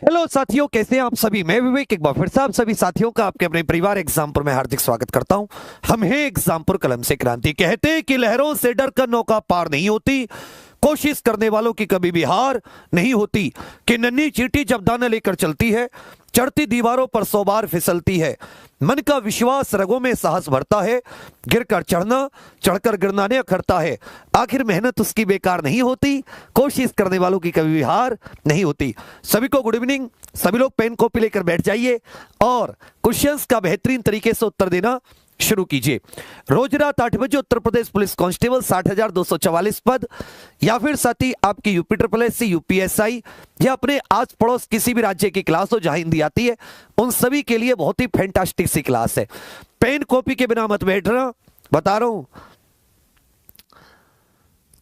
Hello साथियों, कैसे हैं आप सभी। मैं विवेक एक बार फिर से आप सभी साथियों का आपके अपने परिवार एग्जामपुर में हार्दिक स्वागत करता हूं। हम हैं एग्जामपुर कलम से क्रांति। कहते हैं कि लहरों से डरकर नौका पार नहीं होती, कोशिश करने वालों की कभी भी हार नहीं होती। कि नन्ही चींटी जब दाना लेकर चलती है, चढ़ती दीवारों पर 100 बार फिसलती है। मन का विश्वास रगों में साहस भरता है, गिरकर चढ़ना चढ़कर गिरना ने अखरता है। आखिर मेहनत उसकी बेकार नहीं होती, कोशिश करने वालों की कभी भी हार नहीं होती। सभी को गुड इवनिंग। सभी लोग पेन कॉपी लेकर बैठ जाइए और क्वेश्चंस का बेहतरीन तरीके से उत्तर देना शुरू कीजिए। रोज रात 8 बजे उत्तर प्रदेश पुलिस कांस्टेबल 60,244 पद, या फिर साथ ही आपकी UP triple S C, UPSI या अपने आस पड़ोस किसी भी राज्य की क्लास हो जहां हिंदी आती है, उन सभी के लिए बहुत ही फैंटास्टिक सी क्लास है। पेन कॉपी के बिना मत बैठना, बता रहा हूं,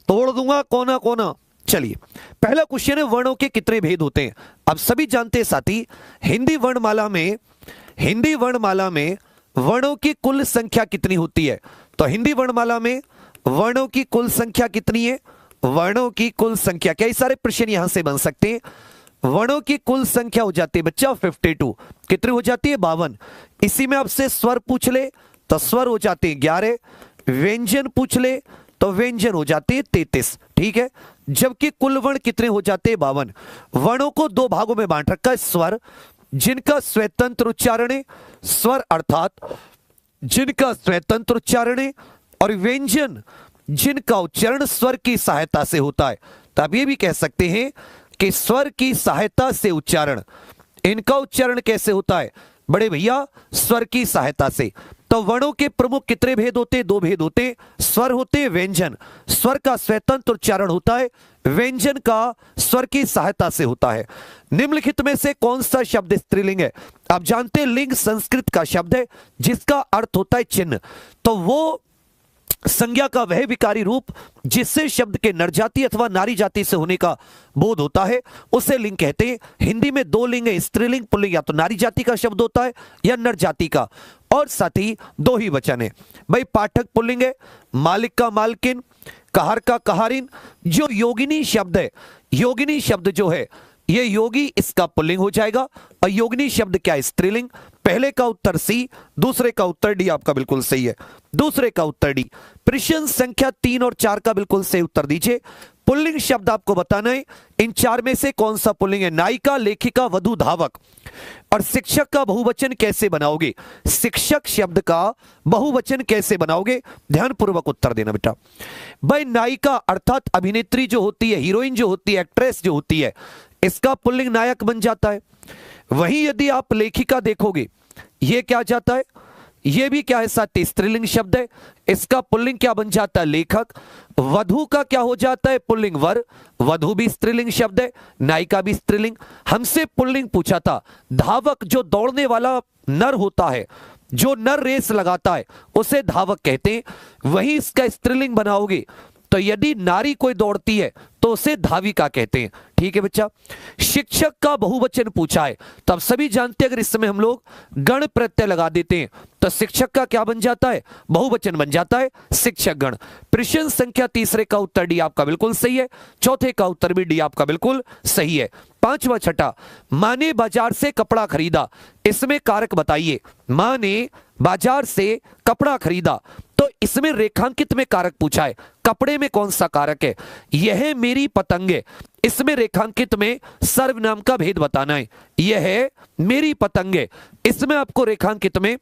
तोड़ दूंगा कोना कोना। चलिए, पहला क्वेश्चन है, वर्णों के कितने भेद होते हैं। अब सभी जानते हैं साथी, हिंदी वर्णमाला में वर्णों की कुल संख्या कितनी होती है। तो हिंदी वर्णमाला में वर्णों की कुल संख्या कितनी है। वर्णों की कुल संख्या, कई सारे प्रश्न यहां से बन सकते हैं। वर्णों की कुल संख्या हो जाती है बच्चा 52। कितनी हो जाती है? 52। इसी में आपसे स्वर पूछ ले तो स्वर हो जाते हैं 11, व्यंजन पूछ ले तो व्यंजन हो जाते हैं 33। ठीक है, जबकि कुल वर्ण कितने हो जाते हैं? 52। वर्णों को दो भागों में बांट रखा है, स्वर जिनका स्वतंत्र उच्चारण है, स्वर अर्थात जिनका स्वतंत्र उच्चारण है, और व्यंजन जिनका उच्चारण स्वर की सहायता से होता है। तो आप ये भी कह सकते हैं कि स्वर की सहायता से उच्चारण, इनका उच्चारण कैसे होता है बड़े भैया? स्वर की सहायता से। तो वर्णों के प्रमुख कितने भेद होते हैं? 2 भेद होते हैं, स्वर होते हैं, व्यंजन। स्वर का स्वतंत्र उच्चारण होता है, व्यंजन का स्वर की सहायता से होता है। निम्नलिखित में से कौन सा शब्द स्त्रीलिंग है? आप जानते हैं लिंग संस्कृत का शब्द है जिसका अर्थ होता है चिन्ह। तो वो संज्ञा का वह विकारी रूप जिससे शब्द के नर जाति अथवा नारी जाति से होने का बोध होता है, उसे लिंग कहते हैं। हिंदी में 2 लिंग है, स्त्रीलिंग पुल्लिंग, या तो नारी जाति का शब्द होता है या नर जाति का, और साथ ही 2 ही वचन है। भाई पाठक पुल्लिंग है, मालिक का मालकिन, कहार का कहारिन। जो योगिनी शब्द है, योगिनी शब्द जो है ये योगी, इसका पुल्लिंग हो जाएगा, और योगिनी शब्द क्या है? स्त्रीलिंग। पहले का उत्तर सी, दूसरे का उत्तर डी आपका बिल्कुल सही है। दूसरे का उत्तर डी। प्रश्न संख्या 3 और 4 का बिल्कुल सही उत्तर दीजिए। पुल्लिंग शब्द आपको बताना है, इन 4 में से कौन सा पुल्लिंग है? नायिका, लेखिका, वधू, धावक। और शिक्षक का बहुवचन कैसे बनाओगे? शिक्षक शब्द का बहुवचन कैसे बनाओगे? ध्यानपूर्वक उत्तर देना बेटा। भाई नायिका अर्थात अभिनेत्री जो होती है, हीरोइन जो होती है, एक्ट्रेस जो होती है, इसका पुल्लिंग नायक बन जाता है। वहीं यदि आप लेखिका देखोगे, ये क्या जाता है? ये भी क्या है साथी? स्त्रीलिंग शब्द है, इसका पुल्लिंग क्या बन जाता है? लेखक। वधू का क्या हो जाता है? पुल्लिंग वर। वधू भी स्त्रीलिंग शब्द है, नायिका भी स्त्रीलिंग। हमसे पुल्लिंग पूछा था। धावक जो दौड़ने वाला नर होता है, जो नर रेस लगाता है, उसे धावक कहते हैं। वहीं इसका स्त्रीलिंग बनाओगे तो यदि नारी कोई दौड़ती है तो उसे धाविका कहते हैं। ठीक है बच्चा। शिक्षक का बहुवचन पूछा है, तो अब सभी जानते हैं अगर इस समय हम लोग गण प्रत्यय लगा देते हैं तो शिक्षक का क्या बन जाता है? बहुवचन बन जाता है, शिक्षक गण। प्रश्न संख्या 3 का उत्तर डी आपका बिल्कुल सही है। चौथे का उत्तर भी डी आपका बिल्कुल सही है। 5वां छठा, मां ने बाजार से कपड़ा खरीदा, इसमें कारक बताइए। मां ने बाजार से कपड़ा खरीदा, तो इसमें रेखांकित में कारक पूछा है। कपड़े में कौन सा कारक है? यह मेरी पतंग है, इसमें रेखांकित में सर्वनाम का भेद बताना है। यह मेरी पतंग है, इसमें आपको रेखांकित में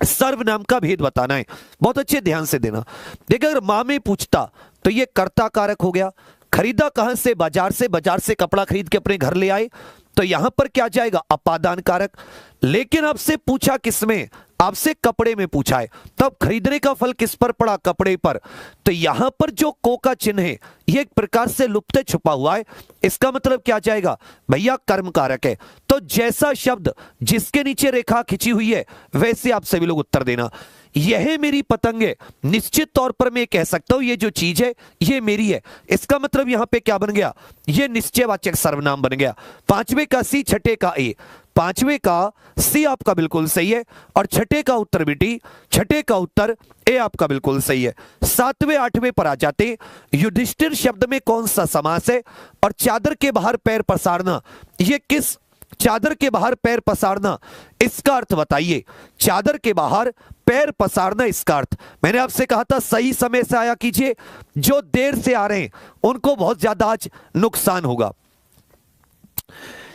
सर्वनाम का भेद बताना है। बहुत अच्छे ध्यान से देना। देखिए अगर मां में पूछता तो यह कर्ता कारक हो गया। खरीदा कहां से? बाजार से। बाजार से कपड़ा खरीद के अपने घर ले आए, तो यहां पर क्या जाएगा? अपादान कारक। लेकिन आपसे पूछा किसमें? आपसे कपड़े में पूछा है, तब खरीदने का फल किस पर पड़ा? कपड़े पर। तो यहां पर जो को का चिन्ह है यह एक प्रकार से लुप्त छुपा हुआ है, इसका मतलब क्या जाएगा भैया? कर्म कारक है। तो जैसा शब्द जिसके नीचे रेखा खिंची हुई है वैसे आप सभी लोग उत्तर देना। यह मेरी पतंग है, निश्चित तौर पर मैं कह सकता हूं ये जो चीज है ये मेरी है, इसका मतलब यहां पे क्या बन गया? ये निश्चयवाचक सर्वनाम बन गया। 5वें का सी, छठे का ए। 5वें का सी आपका बिल्कुल सही है, और छठे का उत्तर बेटी, छठे का उत्तर ए आपका बिल्कुल सही है। 7वें 8वें पर आ जाते। युधिष्ठिर शब्द में कौन सा समास है? और चादर के बाहर पैर पसारना ये किस चादर के बाहर पैर पसारना, इसका अर्थ बताइए। चादर के बाहर पैर पसारना, इसका अर्थ मैंने आपसे कहा था सही समय से आया कीजिए, जो देर से आ रहे हैं उनको बहुत ज्यादा आज नुकसान होगा।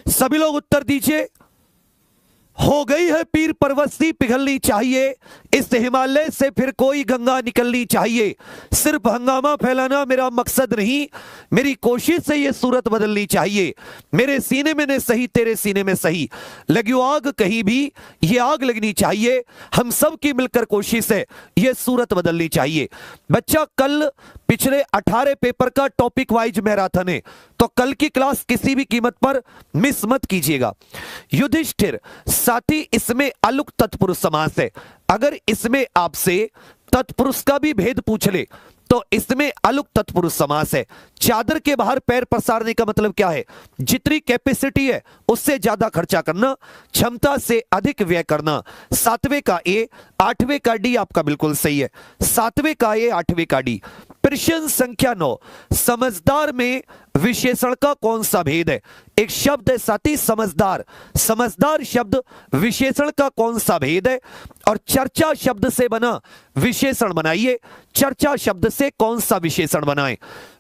सभी लोग उत्तर दीजिए। हो गई है पीर परवस्ती पिघलनी चाहिए, इस हिमालय से फिर कोई गंगा निकलनी चाहिए। सिर्फ हंगामा फैलाना मेरा मकसद नहीं, मेरी कोशिश से ये सूरत बदलनी चाहिए। मेरे सीने में न सही तेरे सीने में सही, लगी आग कहीं भी ये आग लगनी चाहिए। हम सब की मिलकर कोशिश है ये सूरत बदलनी चाहिए। बच्चा कल पिछले 18 पेपर का टॉपिक वाइज मैराथन है, तो कल की क्लास किसी भी कीमत पर मिस मत कीजिएगा। युधिष्ठिर, साथ ही इसमें अलुक तत्पुरुष समास है। अगर इसमें आपसे तत्पुरुष का भी भेद पूछ ले तो इसमें अलुक तत्पुरुष समास है। चादर के बाहर पैर पसारने का मतलब क्या है? जितनी कैपेसिटी है उससे ज्यादा खर्चा करना, क्षमता से अधिक व्यय करना। 7वें का ए 8वें का डी आपका बिल्कुल सही है। 7वें का ए 8वें का डी। प्रश्न संख्या 9, समझदार में विशेषण का कौन सा भेद है? एक शब्द है साथी समझदार, समझदार शब्द विशेषण का कौन सा भेद है? और चर्चा शब्द से बना विशेषण बनाइए। चर्चा शब्द से कौन सा विशेषण बनाएं?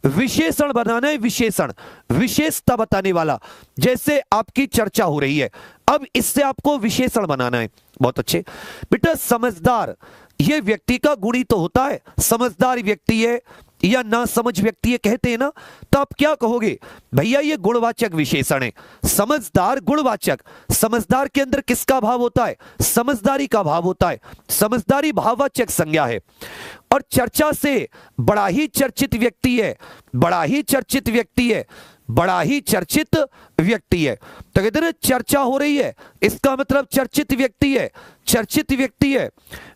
विशेषण बनाना है, विशेषण विशेषता बताने वाला। जैसे आपकी चर्चा हो रही है, अब इससे आपको विशेषण बनाना है। बहुत अच्छे बेटा। समझदार ये व्यक्ति का गुण ही तो होता है। समझदार व्यक्ति है या ना समझ व्यक्ति है कहते हैं ना, तो आप क्या कहोगे? भैया ये गुणवाचक विशेषण है। समझदार गुणवाचक। समझदार के अंदर किसका भाव होता है? समझदारी का भाव होता है। समझदारी भाववाचक संज्ञा है। और चर्चा से बड़ा ही चर्चित व्यक्ति है, बड़ा ही चर्चित व्यक्ति है, बड़ा ही चर्चित व्यक्ति है। तो कहते हैं चर्चा हो रही है, इसका मतलब चर्चित व्यक्ति है, चर्चित व्यक्ति है।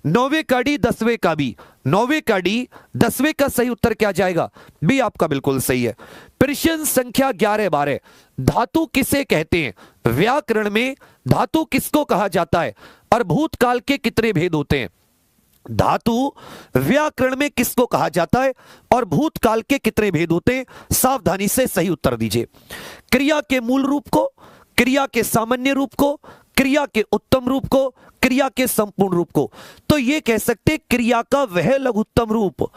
9वें का डी 10वें का बी, 9वें का डी 10वें का सही उत्तर क्या जाएगा? बी आपका बिल्कुल सही है। प्रश्न संख्या 11 12, धातु किसे कहते हैं? व्याकरण में धातु किसको कहा जाता है? और भूतकाल के कितने भेद होते हैं? धातु व्याकरण में किसको कहा जाता है और भूतकाल के कितने भेद होते हैं? सावधानी से सही उत्तर दीजिए। क्रिया के मूल रूप को, क्रिया के सामान्य रूप को, क्रिया के उत्तम रूप को, क्रिया के संपूर्ण रूप को। तो ये कह सकते क्रिया का वह लघुत्तम रूप,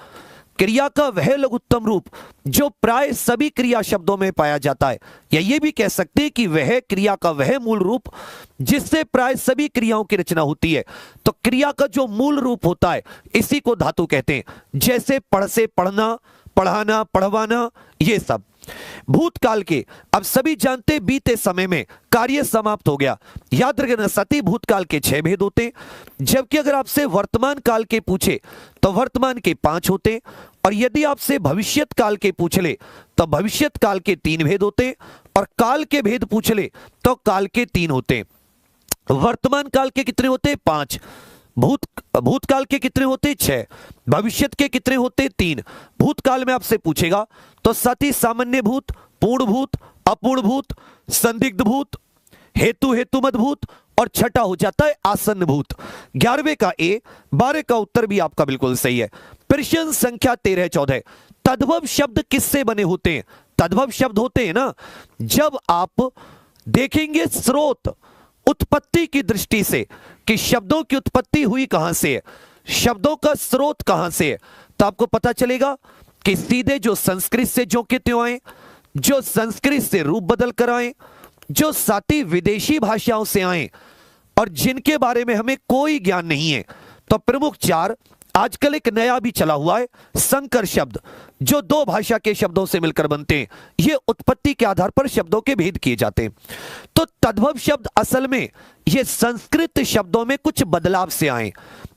क्रिया का वह लघुत्तम रूप जो प्राय सभी क्रिया शब्दों में पाया जाता है, या ये भी कह सकते हैं कि वह क्रिया का वह मूल रूप जिससे प्राय सभी क्रियाओं की रचना होती है। तो क्रिया का जो मूल रूप होता है इसी को धातु कहते हैं। जैसे पढ़ से पढ़ना, पढ़ाना, पढ़वाना, ये सब। भूतकाल के अब सभी जानते बीते समय में कार्य समाप्त हो गया। याद रखना साथी भूतकाल के 6 भेद होते, जबकि अगर आपसे वर्तमान काल के पूछे तो वर्तमान के 5 होते, और यदि आपसे भविष्यत काल के पूछ ले तो भविष्यत काल के 3 भेद होते, और काल के भेद पूछ ले तो काल के 3 होते। वर्तमान काल के कितने होते? 5। भूतकाल के कितने होते? 6। भविष्यत के कितने होते? 3। भूतकाल में आपसे पूछेगा तो साथी सामान्य भूत, पूर्ण भूत, अपूर्ण भूत, संदिग्ध भूत, हेतु हेतुमत भूत, और छठा हो जाता है आसन्न भूत। 11वें का ए 12 का उत्तर भी आपका बिल्कुल सही है। प्रश्न संख्या 13 14, तद्भव शब्द किससे बने होते हैं? तद्भव शब्द होते हैं ना जब आप देखेंगे स्रोत उत्पत्ति की दृष्टि से कि शब्दों की उत्पत्ति हुई कहां से है, शब्दों का स्रोत कहां से है, तो आपको पता चलेगा कि सीधे जो संस्कृत से जो के त्यों आए, जो संस्कृत से रूप बदल कर आए, जो साथी विदेशी भाषाओं से आए और जिनके बारे में हमें कोई ज्ञान नहीं है। तो प्रमुख 4 आजकल एक नया भी चला हुआ है संकर शब्द, जो 2 भाषा के शब्दों से मिलकर बनते हैं। ये उत्पत्ति के आधार पर शब्दों के भेद किए जाते हैं। तो तद्भव शब्द असल में ये संस्कृत शब्दों में कुछ बदलाव से आए।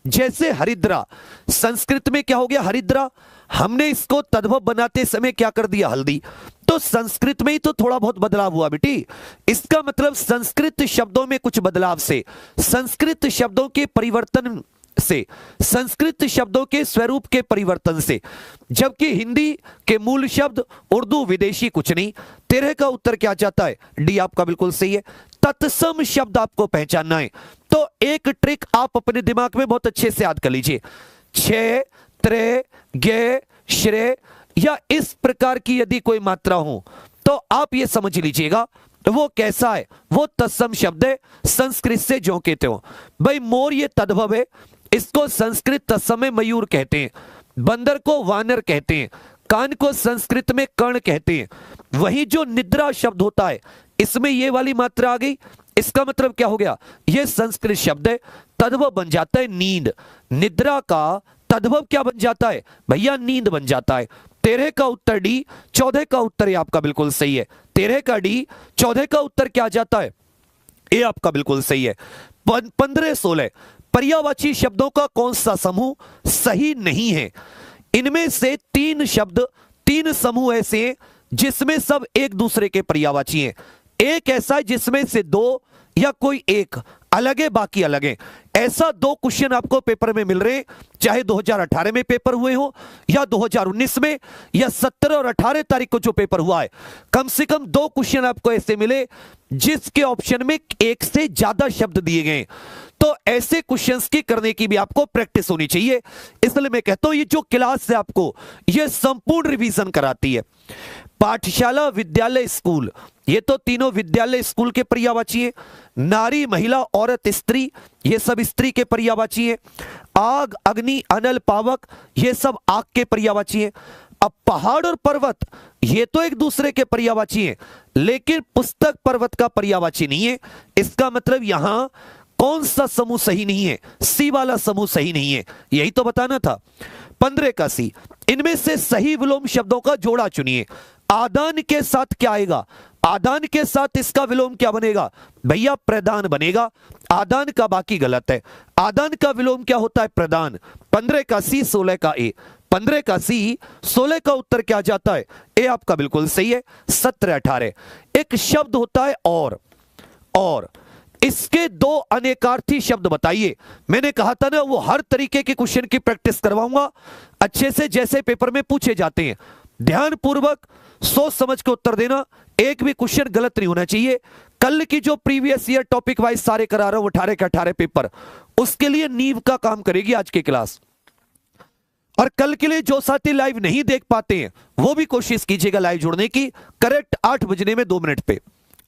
जैसे हरिद्रा, संस्कृत में क्या हो गया? हरिद्रा। हमने इसको तद्भव बनाते समय क्या कर दिया? हल्दी। तो संस्कृत में ही तो थोड़ा बहुत बदलाव हुआ बेटी। इसका मतलब संस्कृत शब्दों में कुछ बदलाव से, संस्कृत शब्दों के परिवर्तन से, संस्कृत शब्दों के स्वरूप के परिवर्तन से। जबकि हिंदी के मूल शब्द, उर्दू विदेशी कुछ नहीं। 13 का उत्तर क्या जाता है? डी आपका बिल्कुल सही है। तत्सम शब्द आपको पहचानना है, तो एक ट्रिक आप अपने दिमाग में बहुत अच्छे से याद कर लीजिए। छे, त्रे, गे, श्रे या इस प्रकार की यदि कोई मात्रा हो तो आप ये समझ लीजिएगा वो कैसा है? वो तत्सम शब्द है, संस्कृत से जो कहते हो भाई। मोर ये तद्भव है, इसको संस्कृत तत्सम में मयूर कहते हैं, बंदर को वानर कहते हैं, कान को संस्कृत में कर्ण कहते हैं। वही जो निद्रा शब्द होता है, इसमें ये वाली मात्रा आ गई, इसका मतलब क्या हो गया? ये संस्कृत शब्द है, तद्भव बन जाता है नींद। निद्रा का तद्भव क्या बन जाता है भैया? नींद बन जाता है। 13 का उत्तर डी, 14 का उत्तर ये आपका बिल्कुल सही है। 13 का डी, 14 का उत्तर क्या जाता है? ये आपका बिल्कुल सही है। 15, 16 पर्यायवाची शब्दों का कौन सा समूह सही नहीं है? इनमें से 3 शब्द, 3 समूह ऐसे हैं जिसमें सब एक दूसरे के पर्यायवाची हैं। एक ऐसा है जिसमें से 2 या कोई एक अलग है, बाकी अलग है। ऐसा 2 क्वेश्चन आपको पेपर में मिल रहे हैं, चाहे 2018 में पेपर हुए हो या 2019 में या 17 और 18 तारीख को जो पेपर हुआ है। कम से कम 2 क्वेश्चन आपको ऐसे मिले जिसके ऑप्शन में एक से ज्यादा शब्द दिए गए। तो ऐसे क्वेश्चंस की करने की भी आपको प्रैक्टिस होनी चाहिए। इसलिए मैं कहता हूं ये जो क्लास है आपको ये संपूर्ण रिवीजन कराती है। पाठशाला, विद्यालय, स्कूल, ये तो तीनों विद्यालय स्कूल के पर्यायवाची है। नारी, महिला, औरत, स्त्री, ये सब स्त्री के पर्यायवाची है। आग, अग्नि, अनल, पावक, ये सब आग के पर्यायवाची है। अब पहाड़ और पर्वत ये तो एक दूसरे के पर्यायवाची है, लेकिन पुस्तक पर्वत का पर्यायवाची नहीं है। इसका मतलब यहां कौन सा समूह सही नहीं है? सी वाला समूह सही नहीं है, यही तो बताना था। 15 का सी, इनमें से सही विलोम शब्दों का जोड़ा चुनिए। आदान के साथ क्या आएगा? आदान के साथ इसका विलोम क्या बनेगा भैया? प्रदान बनेगा। आदान का बाकी गलत है। आदान का विलोम क्या होता है? प्रदान। 15 का सी, 16 का ए। 15 का सी, 16 का उत्तर क्या जाता है? ए आपका बिल्कुल सही है। 17, 18 एक शब्द होता है और इसके 2 अनेकार्थी शब्द बताइए। मैंने कहा था ना वो हर तरीके के क्वेश्चन की प्रैक्टिस करवाऊंगा अच्छे से, जैसे पेपर में पूछे जाते हैं। ध्यान पूर्वक सोच समझ के उत्तर देना, एक भी क्वेश्चन गलत नहीं होना चाहिए। कल की जो प्रीवियस ईयर टॉपिक वाइज सारे करा रहा हूं 18 के 18 पेपर, उसके लिए नींव का काम करेगी आज की क्लास। और कल के लिए जो साथी लाइव नहीं देख पाते हैं वो भी कोशिश कीजिएगा लाइव जुड़ने की। करेक्ट 8 बजने में 2 मिनट पे,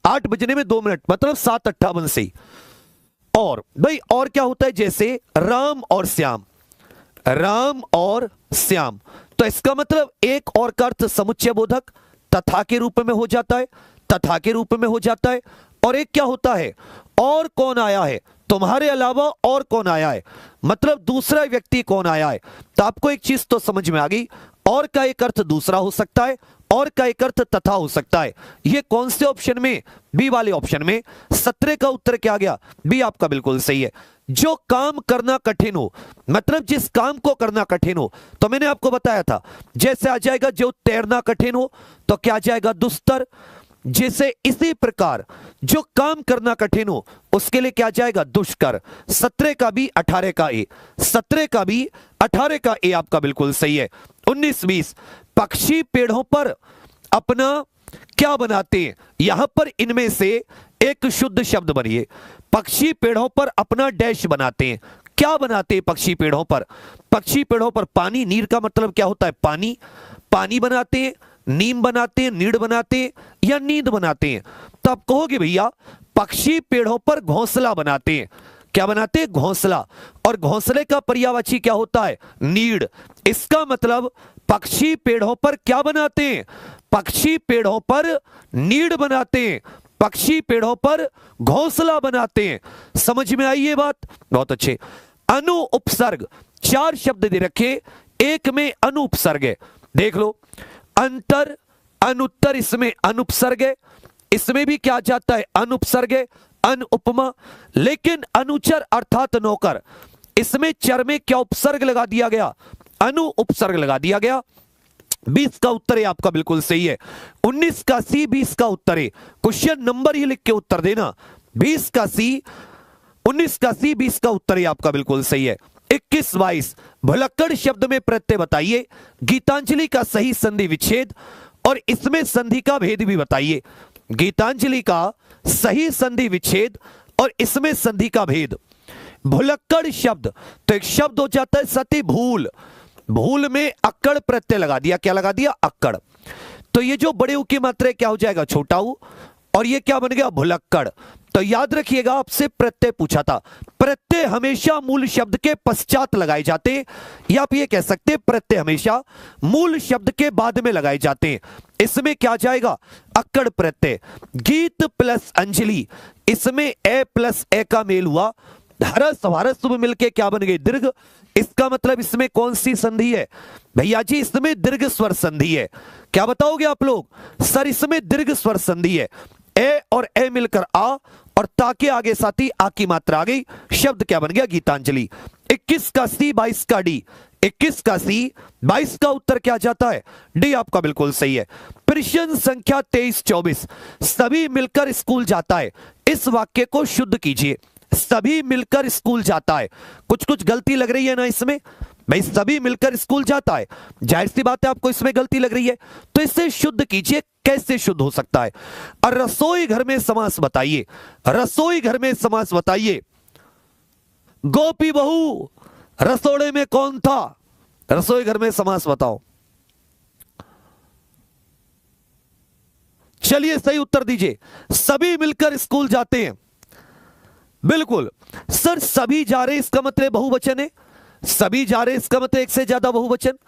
8 बजने में 2 मिनट मतलब 7:58 से। और भाई और क्या होता है? जैसे राम और श्याम, राम और श्याम, तो इसका मतलब एक और का अर्थ समुच्चय बोधक तथा के रूप में हो जाता है, तथा के रूप में हो जाता है। और एक क्या होता है? और कौन आया है? तुम्हारे अलावा और कौन आया है, मतलब दूसरा व्यक्ति कौन आया है। तो आपको एक चीज तो समझ में आ गई, और का एक अर्थ दूसरा हो सकता है, और का एक अर्थ तथा हो सकता है। ये कौन से ऑप्शन में? बी वाले ऑप्शन में। 17 का उत्तर क्या गया? बी आपका बिल्कुल सही है। जो काम करना कठिन हो, मतलब जिस काम को करना कठिन हो, तो मैंने आपको बताया था जैसे आ जाएगा जो तैरना कठिन हो तो क्या आ जाएगा? दुस्तर। जैसे इसी प्रकार जो काम करना कठिन हो उसके लिए क्या जाएगा? दुष्कर। 17 का बी, 18 का ए। 17 का बी, 18 का ए आपका बिल्कुल सही है। 19, 20 पक्षी पेड़ों पर अपना क्या बनाते हैं? यहां पर इनमें से एक शुद्ध शब्द बनिए। पक्षी पेड़ों पर अपना डैश बनाते हैं। क्या बनाते हैं पक्षी पेड़ों पर? पक्षी पेड़ों पर पानी, नीर का मतलब क्या होता है? पानी। पानी बनाते हैं, नीम बनाते हैं, नीड़ बनाते हैं या नींद बनाते हैं। तो आप कहोगे भैया पक्षी पेड़ों पर घोंसला बनाते हैं। क्या बनाते हैं? घोंसला। और घोंसले का पर्यायवाची क्या होता है? नीड़। इसका मतलब पक्षी पेड़ों पर क्या बनाते हैं? पक्षी पेड़ों पर नीड़ बनाते हैं, पक्षी पेड़ों पर घोंसला बनाते हैं। समझ में आई ये बात? बहुत अच्छे। अनु उपसर्ग, 4 शब्द दे रखे, एक में अनु उपसर्ग है। देख लो, अंतर, अनुत्तर, इसमें अनुपसर्ग है, इसमें भी क्या जाता है? अनुपसर्ग है। अनुपमा, लेकिन अनुचर अर्थात नौकर, इसमें चर में क्या उपसर्ग लगा दिया गया? अनु उपसर्ग लगा दिया गया। 20 का उत्तर है आपका बिल्कुल सही है। 19 का सी, 20 का उत्तर है। क्वेश्चन नंबर ही लिख के उत्तर देना। 20 का सी, 19 का सी, 20 का उत्तर है आपका बिल्कुल सही है। 21, 22 भुलक्कड़ शब्द में प्रत्यय बताइए। गीतांजलि का सही संधि विच्छेद और इसमें संधि का भेद भी बताइए। गीतांजलि का सही संधि विच्छेद और इसमें संधि का भेद। भुलक्कड़ शब्द, तो एक शब्द हो जाता है सती भूल, भूल में अक्कड़ प्रत्यय लगा दिया। क्या लगा दिया? अक्कड़। तो ये जो बड़े ऊ की मात्रा क्या हो जाएगा? छोटा ऊ। और ये क्या बन गया, भुलक्कड़। तो याद रखिएगा, आपसे प्रत्यय पूछा था। प्रत्यय हमेशा मूल शब्द के पश्चात लगाए जाते हैं, या आप ये कह सकते हैं प्रत्यय हमेशा मूल शब्द के बाद में लगाए जाते हैं। इसमें क्या जाएगा, अक्कड़ प्रत्यय। गीत प्लस अंजलि, इसमें ए प्लस ए का मेल हुआ, हरस हरस में मिलके क्या बन गई, दीर्घ। इसका मतलब इसमें कौन सी संधि है भैया जी, इसमें दीर्घ स्वर संधि है। क्या बताओगे आप लोग, सर इसमें दीर्घ स्वर संधि है। ए और ए मिलकर आ, और ता के आगे साथी आ की मात्रा आ गई, शब्द क्या बन गया, गीतांजलि। 21 का सी, 22 का डी। 21 का सी, 22 का उत्तर क्या जाता है, डी आपका बिल्कुल सही है। प्रश्न संख्या 23 24, सभी मिलकर स्कूल जाता है। इस वाक्य को शुद्ध कीजिए। सभी मिलकर स्कूल जाता है, कुछ कुछ गलती लग रही है ना इसमें भाई, सभी मिलकर स्कूल जाता है, जाहिर सी बात है आपको इसमें गलती लग रही है, तो इसे शुद्ध कीजिए। कैसे शुद्ध हो सकता है, और रसोई घर में समास बताइए। रसोई घर में समास बताइए। गोपी बहू रसोड़े में कौन था, रसोई घर में समास बताओ। चलिए सही उत्तर दीजिए। सभी मिलकर स्कूल जाते हैं, बिल्कुल सर। सभी जा रहे इसका मतलब बहुवचन है, सभी जा रहे इसका मतलब एक से ज्यादा बहुवचन।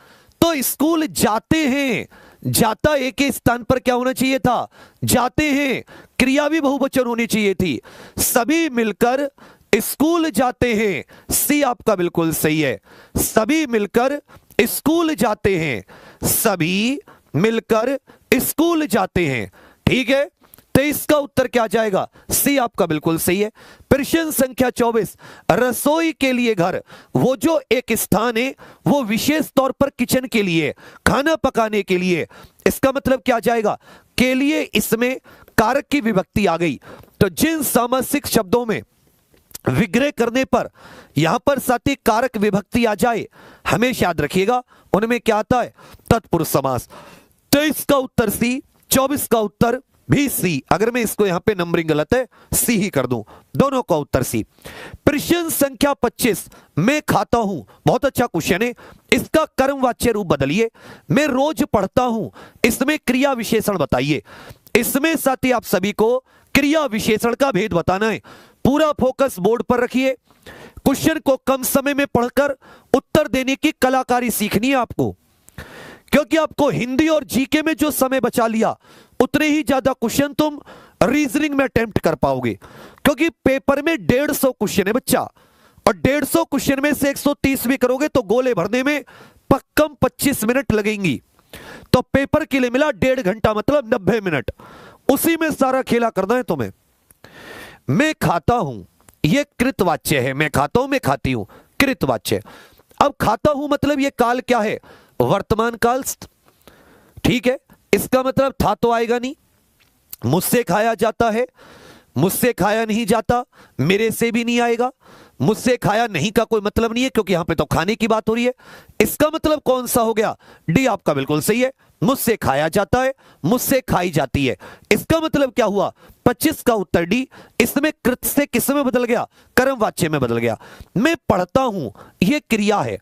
तो स्कूल जाते हैं, जाता एक के स्थान पर क्या होना चाहिए था, जाते हैं, क्रिया भी बहुवचन होनी चाहिए थी। सभी मिलकर स्कूल जाते हैं, सी आपका बिल्कुल सही है। सभी मिलकर स्कूल जाते हैं, सभी मिलकर स्कूल जाते हैं, ठीक है। तो इसका उत्तर क्या जाएगा, सी आपका बिल्कुल सही है। प्रश्न संख्या 24, रसोई के लिए घर, वो जो एक स्थान है वो विशेष तौर पर किचन के लिए, खाना पकाने के लिए। इसका मतलब क्या जाएगा, के लिए, इसमें कारक की विभक्ति आ गई। तो जिन सामासिक शब्दों में विग्रह करने पर यहां पर साथी कारक विभक्ति आ जाए, हमेशा याद रखिएगा उनमें क्या आता है, तत्पुरुष समास। 23 का उत्तर सी, 24 का उत्तर भी सी। अगर मैं इसको यहां पे नंबरिंग गलत है सी ही कर दूं, दोनों का उत्तर सी। प्रश्न संख्या 25, मैं खाता हूं, बहुत अच्छा क्वेश्चन है। इसका कर्मवाच्य रूप बदलिए। मैं रोज पढ़ता हूं, इसमें क्रिया विशेषण बताइए। इसमें साथी आप सभी को क्रिया विशेषण का भेद बताना है। पूरा फोकस बोर्ड पर रखिए। क्वेश्चन को कम समय में पढ़कर उत्तर देने की कलाकारी सीखनी है आपको, क्योंकि आपको हिंदी और जीके में जो समय बचा लिया उतने ही ज्यादा क्वेश्चन तुम रीजनिंग में अटेम्प्ट कर पाओगे, क्योंकि पेपर में 150 क्वेश्चन है बच्चा, और 150 क्वेश्चन में से 130 भी करोगे तो गोले भरने में पक्कम 25 मिनट लगेंगी। तो पेपर के लिए मिला 1.5 घंटा, मतलब 90 मिनट, उसी में सारा खेला करना है तुम्हें। मैं खाता हूं, यह कृतवाच्य है। मैं खाता हूं, मैं खाती हूं, कृतवाच्य। अब खाता हूं मतलब यह काल क्या है, वर्तमान काल, ठीक है। इसका मतलब था तो आएगा नहीं। मुझसे खाया जाता है, मुझसे खाया नहीं जाता, मेरे से भी नहीं आएगा। मुझसे खाया नहीं का कोई मतलब नहीं है, क्योंकि यहां पे तो खाने की बात हो रही है। इसका मतलब कौन सा हो गया, डी आपका बिल्कुल सही है। मुझसे खाया जाता है, मुझसे खाई जाती है। इसका मतलब क्या हुआ, 25 का उत्तर डी। इसमें कृत से किस में बदल गया, कर्मवाच्य में बदल गया। मैं पढ़ता हूं, यह क्रिया है,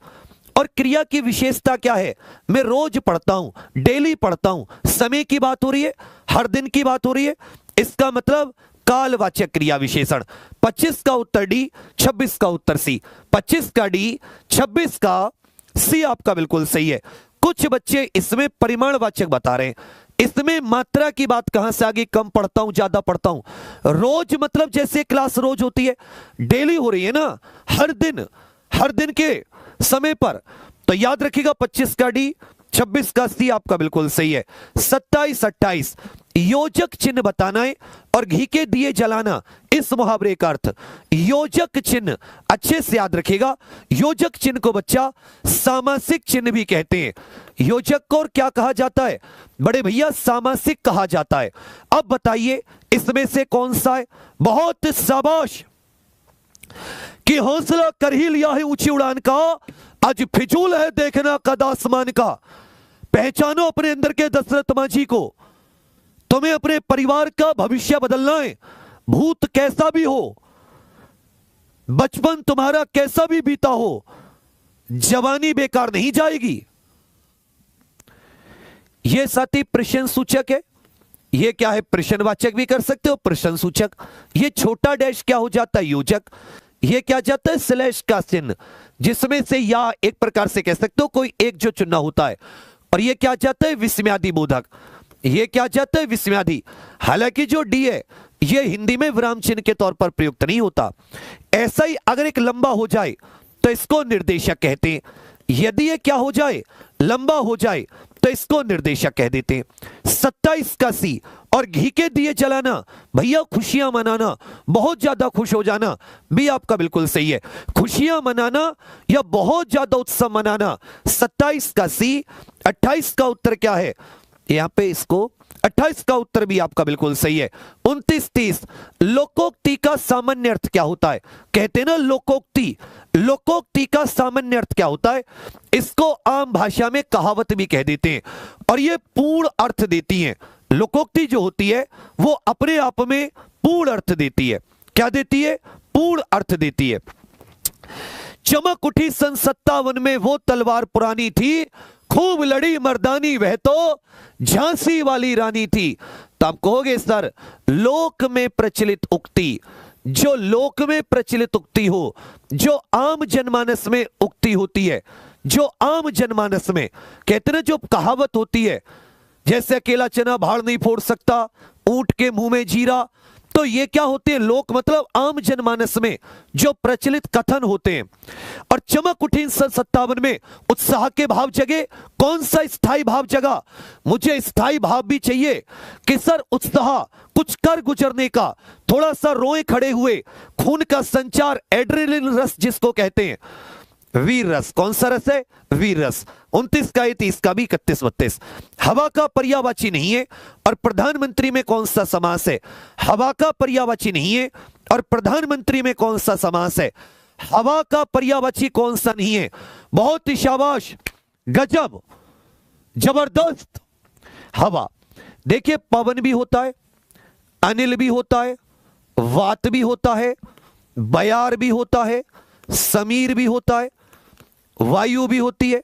और क्रिया की विशेषता क्या है, मैं रोज पढ़ता हूं, डेली पढ़ता हूं। समय की बात हो रही है, हर दिन की बात हो रही है। इसका मतलब कालवाचक क्रिया विशेषण। 25 का उत्तर डी, 26 का उत्तर सी। 25 का डी, 26 का सी आपका बिल्कुल सही है। कुछ बच्चे इसमें परिमाणवाचक बता रहे हैं। इसमें मात्रा की बात कहां से आ गई, कम पढ़ता हूं ज्यादा पढ़ता हूं। रोज मतलब जैसे क्लास रोज होती है, डेली हो रही है ना, हर दिन के समय पर। तो याद रखिएगा 25 का डी, 26 का सी आपका बिल्कुल सही है। 27 28, योजक चिन्ह बताना है और घी के दिए जलाना, इस मुहावरे का अर्थ। योजक चिन्ह अच्छे से याद रखिएगा। योजक चिन्ह को बच्चा सामासिक चिन्ह भी कहते हैं। योजक को और क्या कहा जाता है बड़े भैया, सामासिक कहा जाता है। अब बताइए इसमें से कौन सा है, बहुत शाबाश, कि हौसला कर ही लिया है ऊंची उड़ान का, आज फिजूल है देखना कद आसमान का। पहचानो अपने अंदर के दशरथ मांझी को। तुम्हें अपने परिवार का भविष्य बदलना है। भूत कैसा भी हो, बचपन तुम्हारा कैसा भी बीता हो, जवानी बेकार नहीं जाएगी। यह साथी प्रश्न सूचक है, ये क्या है, प्रश्नवाचक भी कर सकते हो, प्रश्न सूचक। ये छोटा डैश क्या हो जाता है, योजक। ये क्या जाता है, स्लैश का चिन्ह, जिसमें से या एक प्रकार से कह सकते हो कोई एक जो चुनना होता है। और ये क्या जाता है, विस्मयादि बोधक। ये क्या जाता है, विस्मयादि। हालांकि जो डी है ये हिंदी में विराम चिन्ह के तौर पर प्रयुक्त नहीं होता। ऐसा ही अगर एक लंबा हो जाए तो इसको निर्देशक कहते हैं। यदि ये क्या हो जाए, लंबा हो जाए, तो इसको निर्देशक कह देते हैं। 27 का सी, और घी के दिए जलाना, भैया खुशियां मनाना, बहुत ज्यादा खुश हो जाना, भी आपका बिल्कुल सही है। खुशियां मनाना या बहुत ज्यादा उत्सव मनाना, 27 का सी। 28 का उत्तर क्या है, यहां पे इसको 28 का उत्तर भी आपका बिल्कुल सही है। 29 30, लोकोक्ति का सामान्य अर्थ क्या होता है, कहते हैं ना लोकोक्ति। लोकोक्ति का सामान्य अर्थ क्या होता है, इसको आम भाषा में कहावत भी कह देते हैं, और ये पूर्ण अर्थ देती है। लोकोक्ति जो होती है वो अपने आप में पूर्ण अर्थ देती है। क्या देती है, पूर्ण अर्थ देती है। चमक उठी सन 57 में वो तलवार पुरानी थी, खूब लड़ी मर्दानी वह तो झांसी वाली रानी थी। तो आप कहोगे सर, लोक में प्रचलित उक्ति, जो लोक में प्रचलित उक्ति हो, जो आम जनमानस में उक्ति होती है, जो आम जनमानस में कहते ना जो कहावत होती है, जैसे अकेला चना भाड़ नहीं फोड़ सकता, ऊंट के मुंह में जीरा, तो ये क्या होते हैं, लोक मतलब आम जनमानस में जो प्रचलित कथन होते हैं। और चमक उठी सन 57 में उत्साह के भाव जगे। कौन सा स्थायी भाव जगा, मुझे स्थायी भाव भी चाहिए कि सर उत्साह कुछ कर गुजरने का, थोड़ा सा रोए खड़े हुए, खून का संचार, एड्रेनलिन रस जिसको कहते हैं, वीर रस। कौन सा रस है, वीर रस। 29 का 30 का भी 31 32। हवा का पर्यायवाची नहीं है, और प्रधानमंत्री में कौन सा समास है, हवा का पर्यायवाची नहीं है, और प्रधानमंत्री में कौन सा समास है, हवा का पर्यायवाची कौन सा नहीं है। बहुत ही शाबाश, गजब, जबरदस्त। हवा, देखिए पवन भी होता है, अनिल भी होता है, वात भी होता है, बयार भी होता है, समीर भी होता है, वायु भी होती है।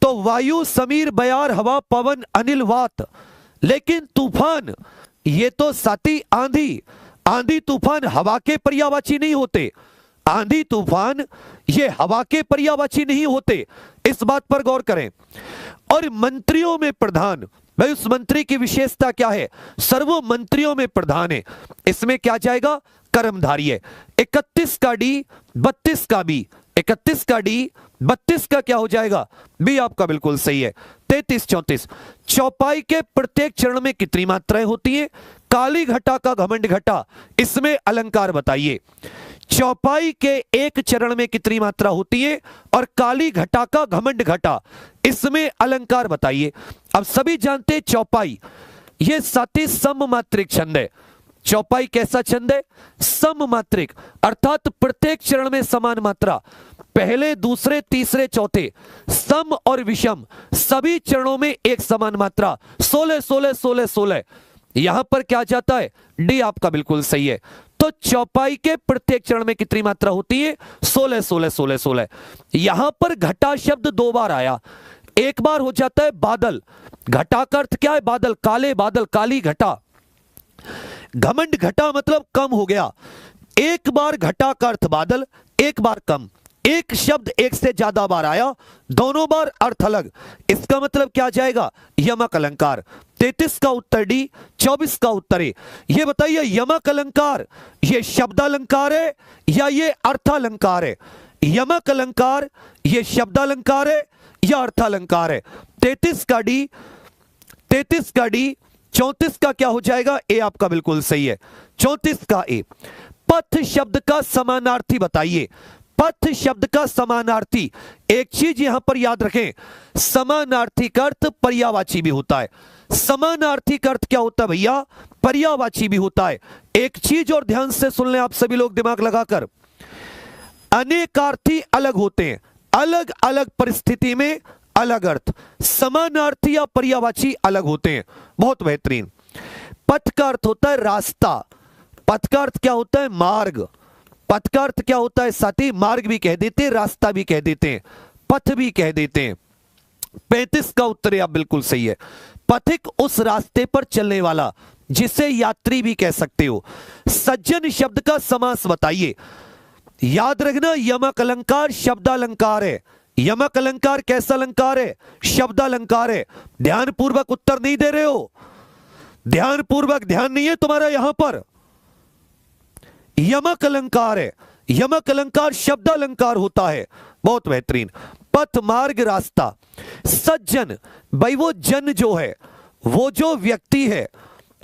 तो वायु, समीर, बयार, हवा, पवन, अनिल, वात। लेकिन तूफान, ये तो साथी आंधी, आंधी तूफान हवा के पर्यायवाची नहीं होते। आंधी तूफान ये हवा के पर्यायवाची नहीं होते, इस बात पर गौर करें। और मंत्रियों में प्रधान, भाई उस मंत्री की विशेषता क्या है, सर्वो मंत्रियों में प्रधान है, इसमें क्या जाएगा, कर्मधारी है। 31 का डी, 32 का बी, 31 का डी, 32 का क्या हो जाएगा, बी आपका बिल्कुल सही है। 33 34, चौपाई के प्रत्येक चरण में कितनी मात्राएं होती हैं, काली घटा का घमंड घटा, इसमें अलंकार बताइए। चौपाई के एक चरण में कितनी मात्रा होती है, और काली घटा का घमंड घटा, इसमें अलंकार बताइए। अब सभी जानते हैं चौपाई ये साथी सममात्रिक छंद है। चौपाई कैसा छंद है, सममात्रिक, अर्थात प्रत्येक चरण में समान मात्रा, पहले दूसरे तीसरे चौथे, सम और विषम सभी चरणों में एक समान मात्रा, 16 16 16 16। यहां पर क्या जाता है, डी आपका बिल्कुल सही है। तो चौपाई के प्रत्येक चरण में कितनी मात्रा होती है, 16 16 16 16। यहां पर घटा शब्द 2 बार आया, एक बार हो जाता है बादल, घटा का अर्थ क्या है, बादल, काले बादल, काली घटा। घमंड घटा मतलब कम हो गया, एक बार घटा का अर्थ बादल, एक बार कम। एक शब्द एक से ज्यादा बार आया, दोनों बार अर्थ अलग, इसका मतलब क्या जाएगा, यमक अलंकार। 33 का उत्तर डी, 24 का उत्तर ए। ये बताइए यमक अलंकार ये शब्दालंकार है या ये अर्थालंकार है, यमक अलंकार ये शब्दालंकार है या अर्थालंकार है। 33 का डी, 33 का डी, 34 का क्या हो जाएगा, ए आपका बिल्कुल सही है। 34 का ए। पथ शब्द का समानार्थी बताइए, पथ शब्द का समानार्थी। एक चीज यहां पर याद रखें, समानार्थी का अर्थ पर्यायवाची भी होता है। समानार्थी का अर्थ क्या होता है भैया, पर्यायवाची भी होता है। एक चीज और ध्यान से सुन लें आप सभी लोग दिमाग लगाकर, अनेकार्थी अलग होते हैं, अलग अलग परिस्थिति में अलग अर्थ, समानार्थी या पर्यायवाची अलग होते हैं। बहुत बेहतरीन। पथ का अर्थ होता है रास्ता, पथ का अर्थ क्या होता है, मार्ग। पथ का अर्थ क्या होता है साथी, मार्ग भी कह देते हैं, रास्ता भी कह देते हैं, पथ भी कह देते हैं। 35 का उत्तर आप बिल्कुल सही है। पथिक उस रास्ते पर चलने वाला, जिसे यात्री भी कह सकते हो। सज्जन शब्द का समास बताइए। याद रखना, यमक अलंकार शब्दालंकार है। यमक अलंकार कैसा अलंकार है? शब्दालंकार है। ध्यानपूर्वक उत्तर नहीं दे रहे हो, ध्यानपूर्वक ध्यान नहीं है तुम्हारा यहां पर। यमक अलंकार है, यमक अलंकार शब्दालंकार होता है। बहुत बेहतरीन। पथ मार्ग रास्ता। सज्जन, भाई वो जन जो है, वो जो व्यक्ति है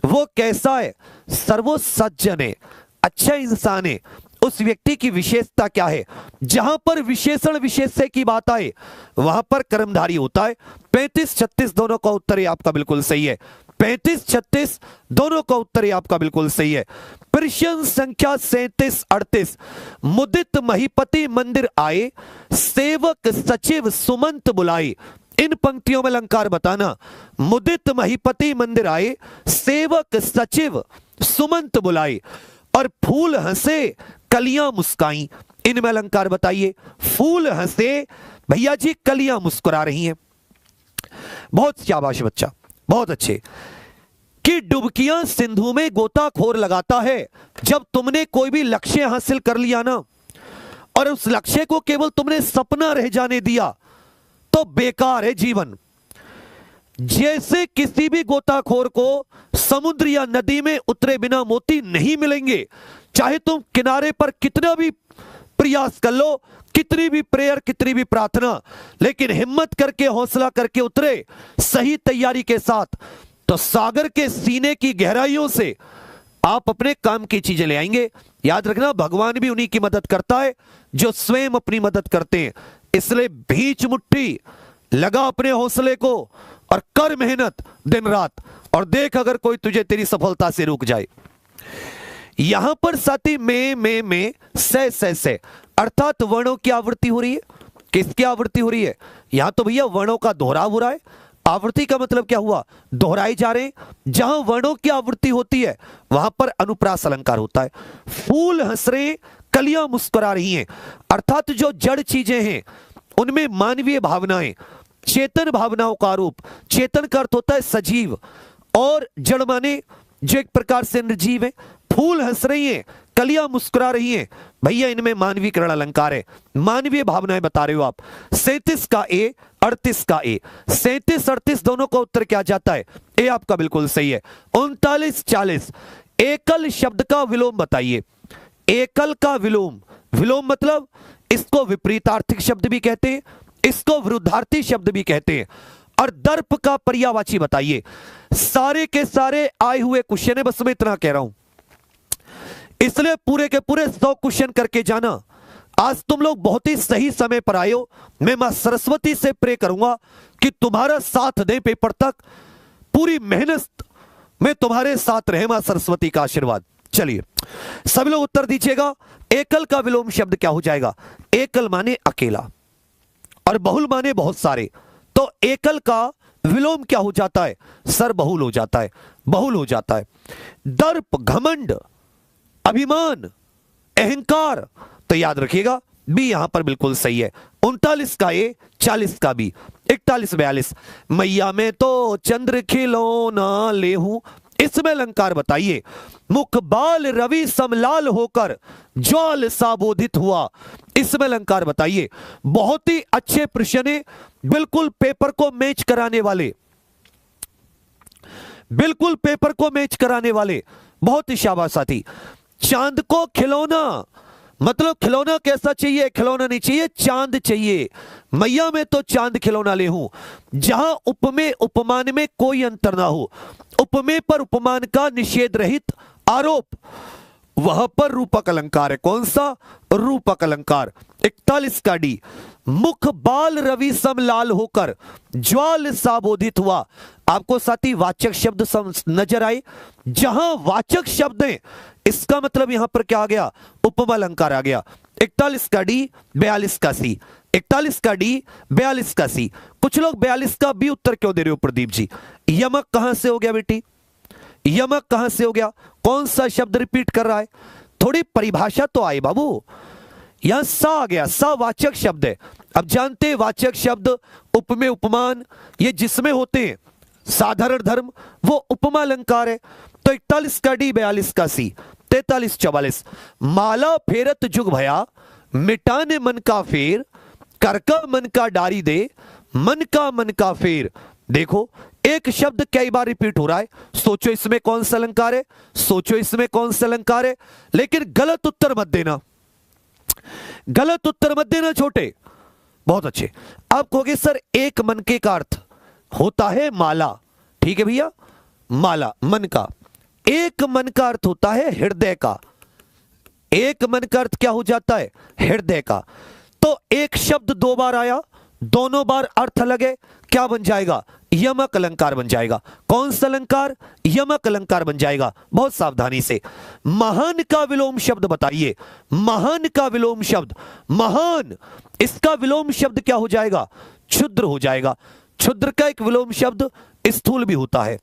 वो कैसा है? सर वो सज्जन है, अच्छा इंसान है। उस व्यक्ति की विशेषता क्या है? जहां पर विशेषण विशेष्य की बात आए वहां पर कर्मधारी होता है। 35-36 दोनों का उत्तर आपका बिल्कुल सही है। 35-36 दोनों का उत्तर आपका बिल्कुल सही है। प्रश्न संख्या 37-38। मुदित महीपति मंदिर आए, सेवक सचिव सुमंत बुलाए। इन पंक्तियों में अलंकार बताना। मुदित महीपति मंदिर आए, सेवक सचिव सुमंत बुलाए। और फूल हंसे कलियां मुस्काई। इनमें अलंकार बताइए। फूल हंसे, भैया जी कलियां मुस्कुरा रही हैं। बहुत शाबाश बच्चा, बहुत अच्छे। कि डुबकियां सिंधु में गोताखोर लगाता है। जब तुमने कोई भी लक्ष्य हासिल कर लिया ना, और उस लक्ष्य को केवल तुमने सपना रह जाने दिया, तो बेकार है जीवन। जैसे किसी भी गोताखोर को समुद्र या नदी में उतरे बिना मोती नहीं मिलेंगे। चाहे तुम किनारे पर कितना भी प्रयास कर लो, कितनी भी प्रेयर, कितनी भी प्रार्थना, लेकिन हिम्मत करके हौसला करके उतरे सही तैयारी के साथ, तो सागर के सीने की गहराइयों से आप अपने काम की चीजें ले आएंगे। याद रखना, भगवान भी उन्हीं की मदद करता है जो स्वयं अपनी मदद करते हैं। इसलिए भींच मुट्ठी, लगा अपने हौसले को और कर मेहनत दिन रात, और देख अगर कोई तुझे तेरी सफलता से रोक जाए। यहां पर साथी में से अर्थात वर्णों की आवृत्ति हो रही है। किसकी आवृत्ति हो रही है? यहां तो भैया वर्णों का दोहराव हो रहा है। आवृत्ति का मतलब क्या हुआ? दोहराए जा रहे हैं। जहां वर्णों की आवृत्ति होती है वहां पर अनुप्रास अलंकार होता है। फूल हंस रहे, कलियां मुस्कुरा रही हैं, अर्थात जो जड़ चीजें हैं उनमें मानवीय भावनाएं, चेतन भावनाओं का आरोप। चेतन का अर्थ होता है सजीव, और जड़ माने जो एक प्रकार से निर्जीव है। फूल हंस रही हैं, कलियां मुस्कुरा रही हैं, भैया इनमें मानवीकरण अलंकार है। मानवीय भावनाएं बता रहे हो आप। 37 का ए, 38 का ए। 37-38 दोनों का उत्तर क्या जाता है? ए आपका बिल्कुल सही है। 39-40 एकल शब्द का विलोम बताइए। एकल का विलोम, विलोम मतलब इसको विपरीतार्थिक शब्द भी कहते हैं, इसको विरुद्धार्थी शब्द भी कहते हैं। और दर्प का पर्यायवाची बताइए। सारे के सारे आए हुए क्वेश्चन है, बस मैं इतना कह रहा हूं, इसलिए पूरे के पूरे 100 क्वेश्चन करके जाना। आज तुम लोग बहुत ही सही समय पर आए हो। मैं मां सरस्वती से प्रे करूंगा कि तुम्हारा साथ दे पेपर तक, पूरी मेहनत में तुम्हारे साथ रहे मां सरस्वती का आशीर्वाद। चलिए सभी लोग उत्तर दीजिएगा। एकल का विलोम शब्द क्या हो जाएगा? एकल माने अकेला और बहुल माने बहुत सारे, तो एकल का विलोम क्या हो जाता है? सर बहुल हो जाता है, बहुल हो जाता है। दर्प, घमंड, अभिमान, अहंकार, तो याद रखिएगा बी यहां पर बिल्कुल सही है। 39 का ए, 40 का बी। 41-42 मैया में तो चंद्र खिलौना ले हूं, इसमें अलंकार बताइए। मुख बाल रवि समलाल होकर ज्वाल साबोधित हुआ, इसमें अलंकार बताइए। बहुत ही अच्छे प्रश्न है, बिल्कुल पेपर को मैच कराने वाले, बिल्कुल पेपर को मैच कराने वाले, बहुत ही शाबाश साथी। चांद को खिलौना, मतलब खिलौना कैसा चाहिए? खिलौना नहीं चाहिए, चांद चाहिए। मैया में तो चांद खिलौना ले हूं। जहां उपमेय उपमान में कोई अंतर ना हो, उपमेय पर उपमान का निषेध रहित आरोप, वहां पर रूपक अलंकार है। कौन सा? रूपक अलंकार। 41 का डी। मुख बाल रवि सम लाल होकर ज्वाल साबोधित हुआ। आपको साथी वाचक शब्द नजर आए? जहां वाचक शब्द है इसका मतलब यहां पर क्या आ गया? उपमा अलंकार आ गया। 41 का डी, 42 का सी। 41 का डी, 42 का सी। कुछ लोग 42 का बी उत्तर क्यों दे रहे हो प्रदीप जी? यमक कहां से हो गया बेटी? यमक कहां से हो गया? कौन सा शब्द रिपीट कर रहा है? थोड़ी परिभाषा तो आए बाबू। यहां सा आ गया, सा वाचक शब्द है। अब जानते हैं वाचक शब्द, उपमेय उपमान, ये जिसमें होते हैं साधारण धर्म वो उपमा अलंकार है। तो 41 का डी, 42 का सी, 43 44। माला फेरत जुग भया, मिटाने मन का फेर, करका मन का डारी दे, मन का फेर। देखो एक शब्द कई बार रिपीट हो रहा है, सोचो इसमें कौन सा अलंकार है, सोचो इसमें कौन सा अलंकार है। लेकिन गलत उत्तर मत देना, गलत उत्तर मत देना छोटे। बहुत अच्छे। अब कहोगे सर एक मनके का अर्थ होता है माला, ठीक है भैया, माला मन का। एक मन का अर्थ होता है हृदय का, एक मन का अर्थ क्या हो जाता है, हृदय का। तो एक शब्द दो बार आया, दोनों बार अर्थ अलग है, क्या बन जाएगा, यमक अलंकार बन जाएगा। कौन सा अलंकार, यमक अलंकार बन जाएगा। बहुत सावधानी से, महान का विलोम शब्द बताइए, महान का विलोम शब्द, महान, इसका विलोम शब्द क्या हो जाएगा, क्षुद्र हो जाएगा। क्षुद्र का एक विलोम शब्द स्थूल भी होता है।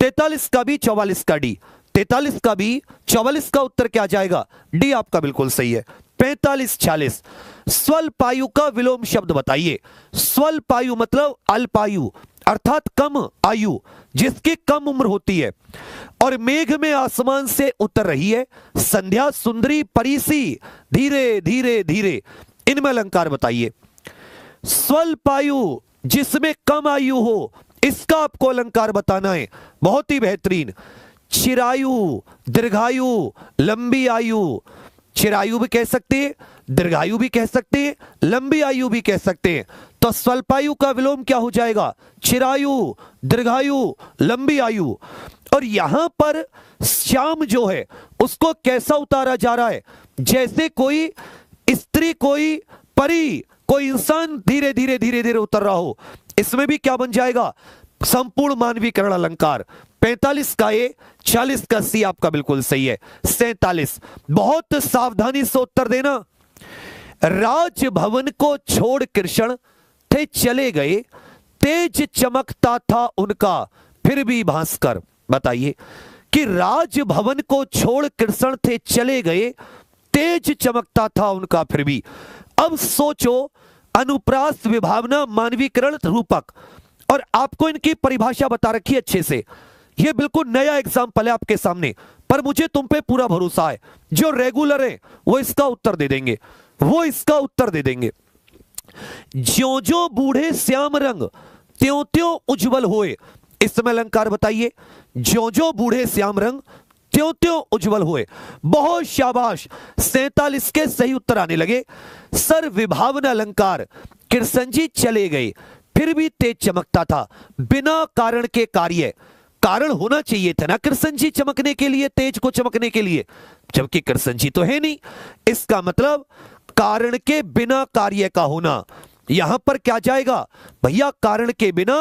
43 का बी, 44 का डी, 43 का बी, 44 का उत्तर क्या जाएगा, डी आपका बिल्कुल सही है। 45 46। स्वल्पायु का विलोम शब्द बताइए। स्वल्पायु मतलब अल्पायु, अर्थात कम आयु, जिसकी कम उम्र होती है। और मेघ में आसमान से उतर रही है, संध्या सुंदरी परिसी, धीरे धीरे धीरे। इनमें अलंकार बताइए। स्वल्पायु जिसमें कम आयु हो, इसका आपको अलंकार बताना है। बहुत ही बेहतरीन। चिरायु, दीर्घायु, लंबी आयु। चिरायु भी कह सकते हैं, दीर्घायु भी कह सकते हैं, लंबी आयु भी कह सकते हैं। तो स्वल्पायु का विलोम क्या हो जाएगा, चिरायु, दीर्घायु, लंबी आयु। और यहां पर श्याम जो है उसको कैसा उतारा जा रहा है, जैसे कोई स्त्री, कोई परी, कोई इंसान धीरे धीरे धीरे धीरे उतर रहा हो। इसमें भी क्या बन जाएगा, संपूर्ण मानवीकरण अलंकार। 45 का ए, 40 का सी आपका बिल्कुल सही है। 47। बहुत सावधानी से उत्तर देना। राजभवन को छोड़ कृष्ण थे चले गए, तेज चमकता था उनका फिर भी भास्कर। बताइए कि राजभवन को छोड़ कृष्ण थे चले गए, तेज चमकता था उनका फिर भी। अब सोचो, अनुप्रास, विभावना, मानवीकरण, रूपक, और आपको इनकी परिभाषा बता रखी है अच्छे से। ये बिल्कुल नया एग्जाम्पल है आपके सामने, पर मुझे तुम पे पूरा भरोसा है। जो रेगुलर है वो इसका उत्तर दे देंगे, वो इसका उत्तर दे देंगे। ज्यों ज्यों बूढ़े श्याम रंग, त्यों त्यों उज्जवल होए। इसमें अलंकार बताइए। ज्यों ज्यों बूढ़े श्याम रंग, त्यों त्यों उज्जवल हुए। बहुत शाबाश। 47 के सही उत्तर आने लगे। सर विभावना अलंकार, कृष्ण जी चले गए फिर भी तेज चमकता था, बिना कारण के कार्य। कारण होना चाहिए था ना कृष्ण जी चमकने के लिए, तेज को चमकने के लिए, जबकि कृष्ण जी तो है नहीं। इसका मतलब कारण के बिना कार्य का होना। यहां पर क्या जाएगा भैया, कारण के बिना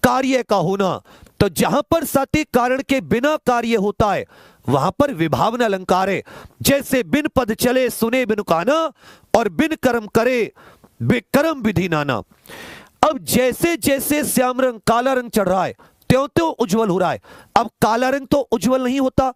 कार्य का होना। तो जहां पर साथी कारण के बिना कार्य होता है वहां पर विभावना अलंकार है। जैसे बिन पद चले सुने बिनु काना, और बिन कर्म करे बेकर्म विधि नाना। अब जैसे जैसे श्याम रंग, काला रंग चढ़ रहा है, त्यों त्यों उज्जवल हो रहा है। अब काला रंग तो उज्जवल नहीं होता,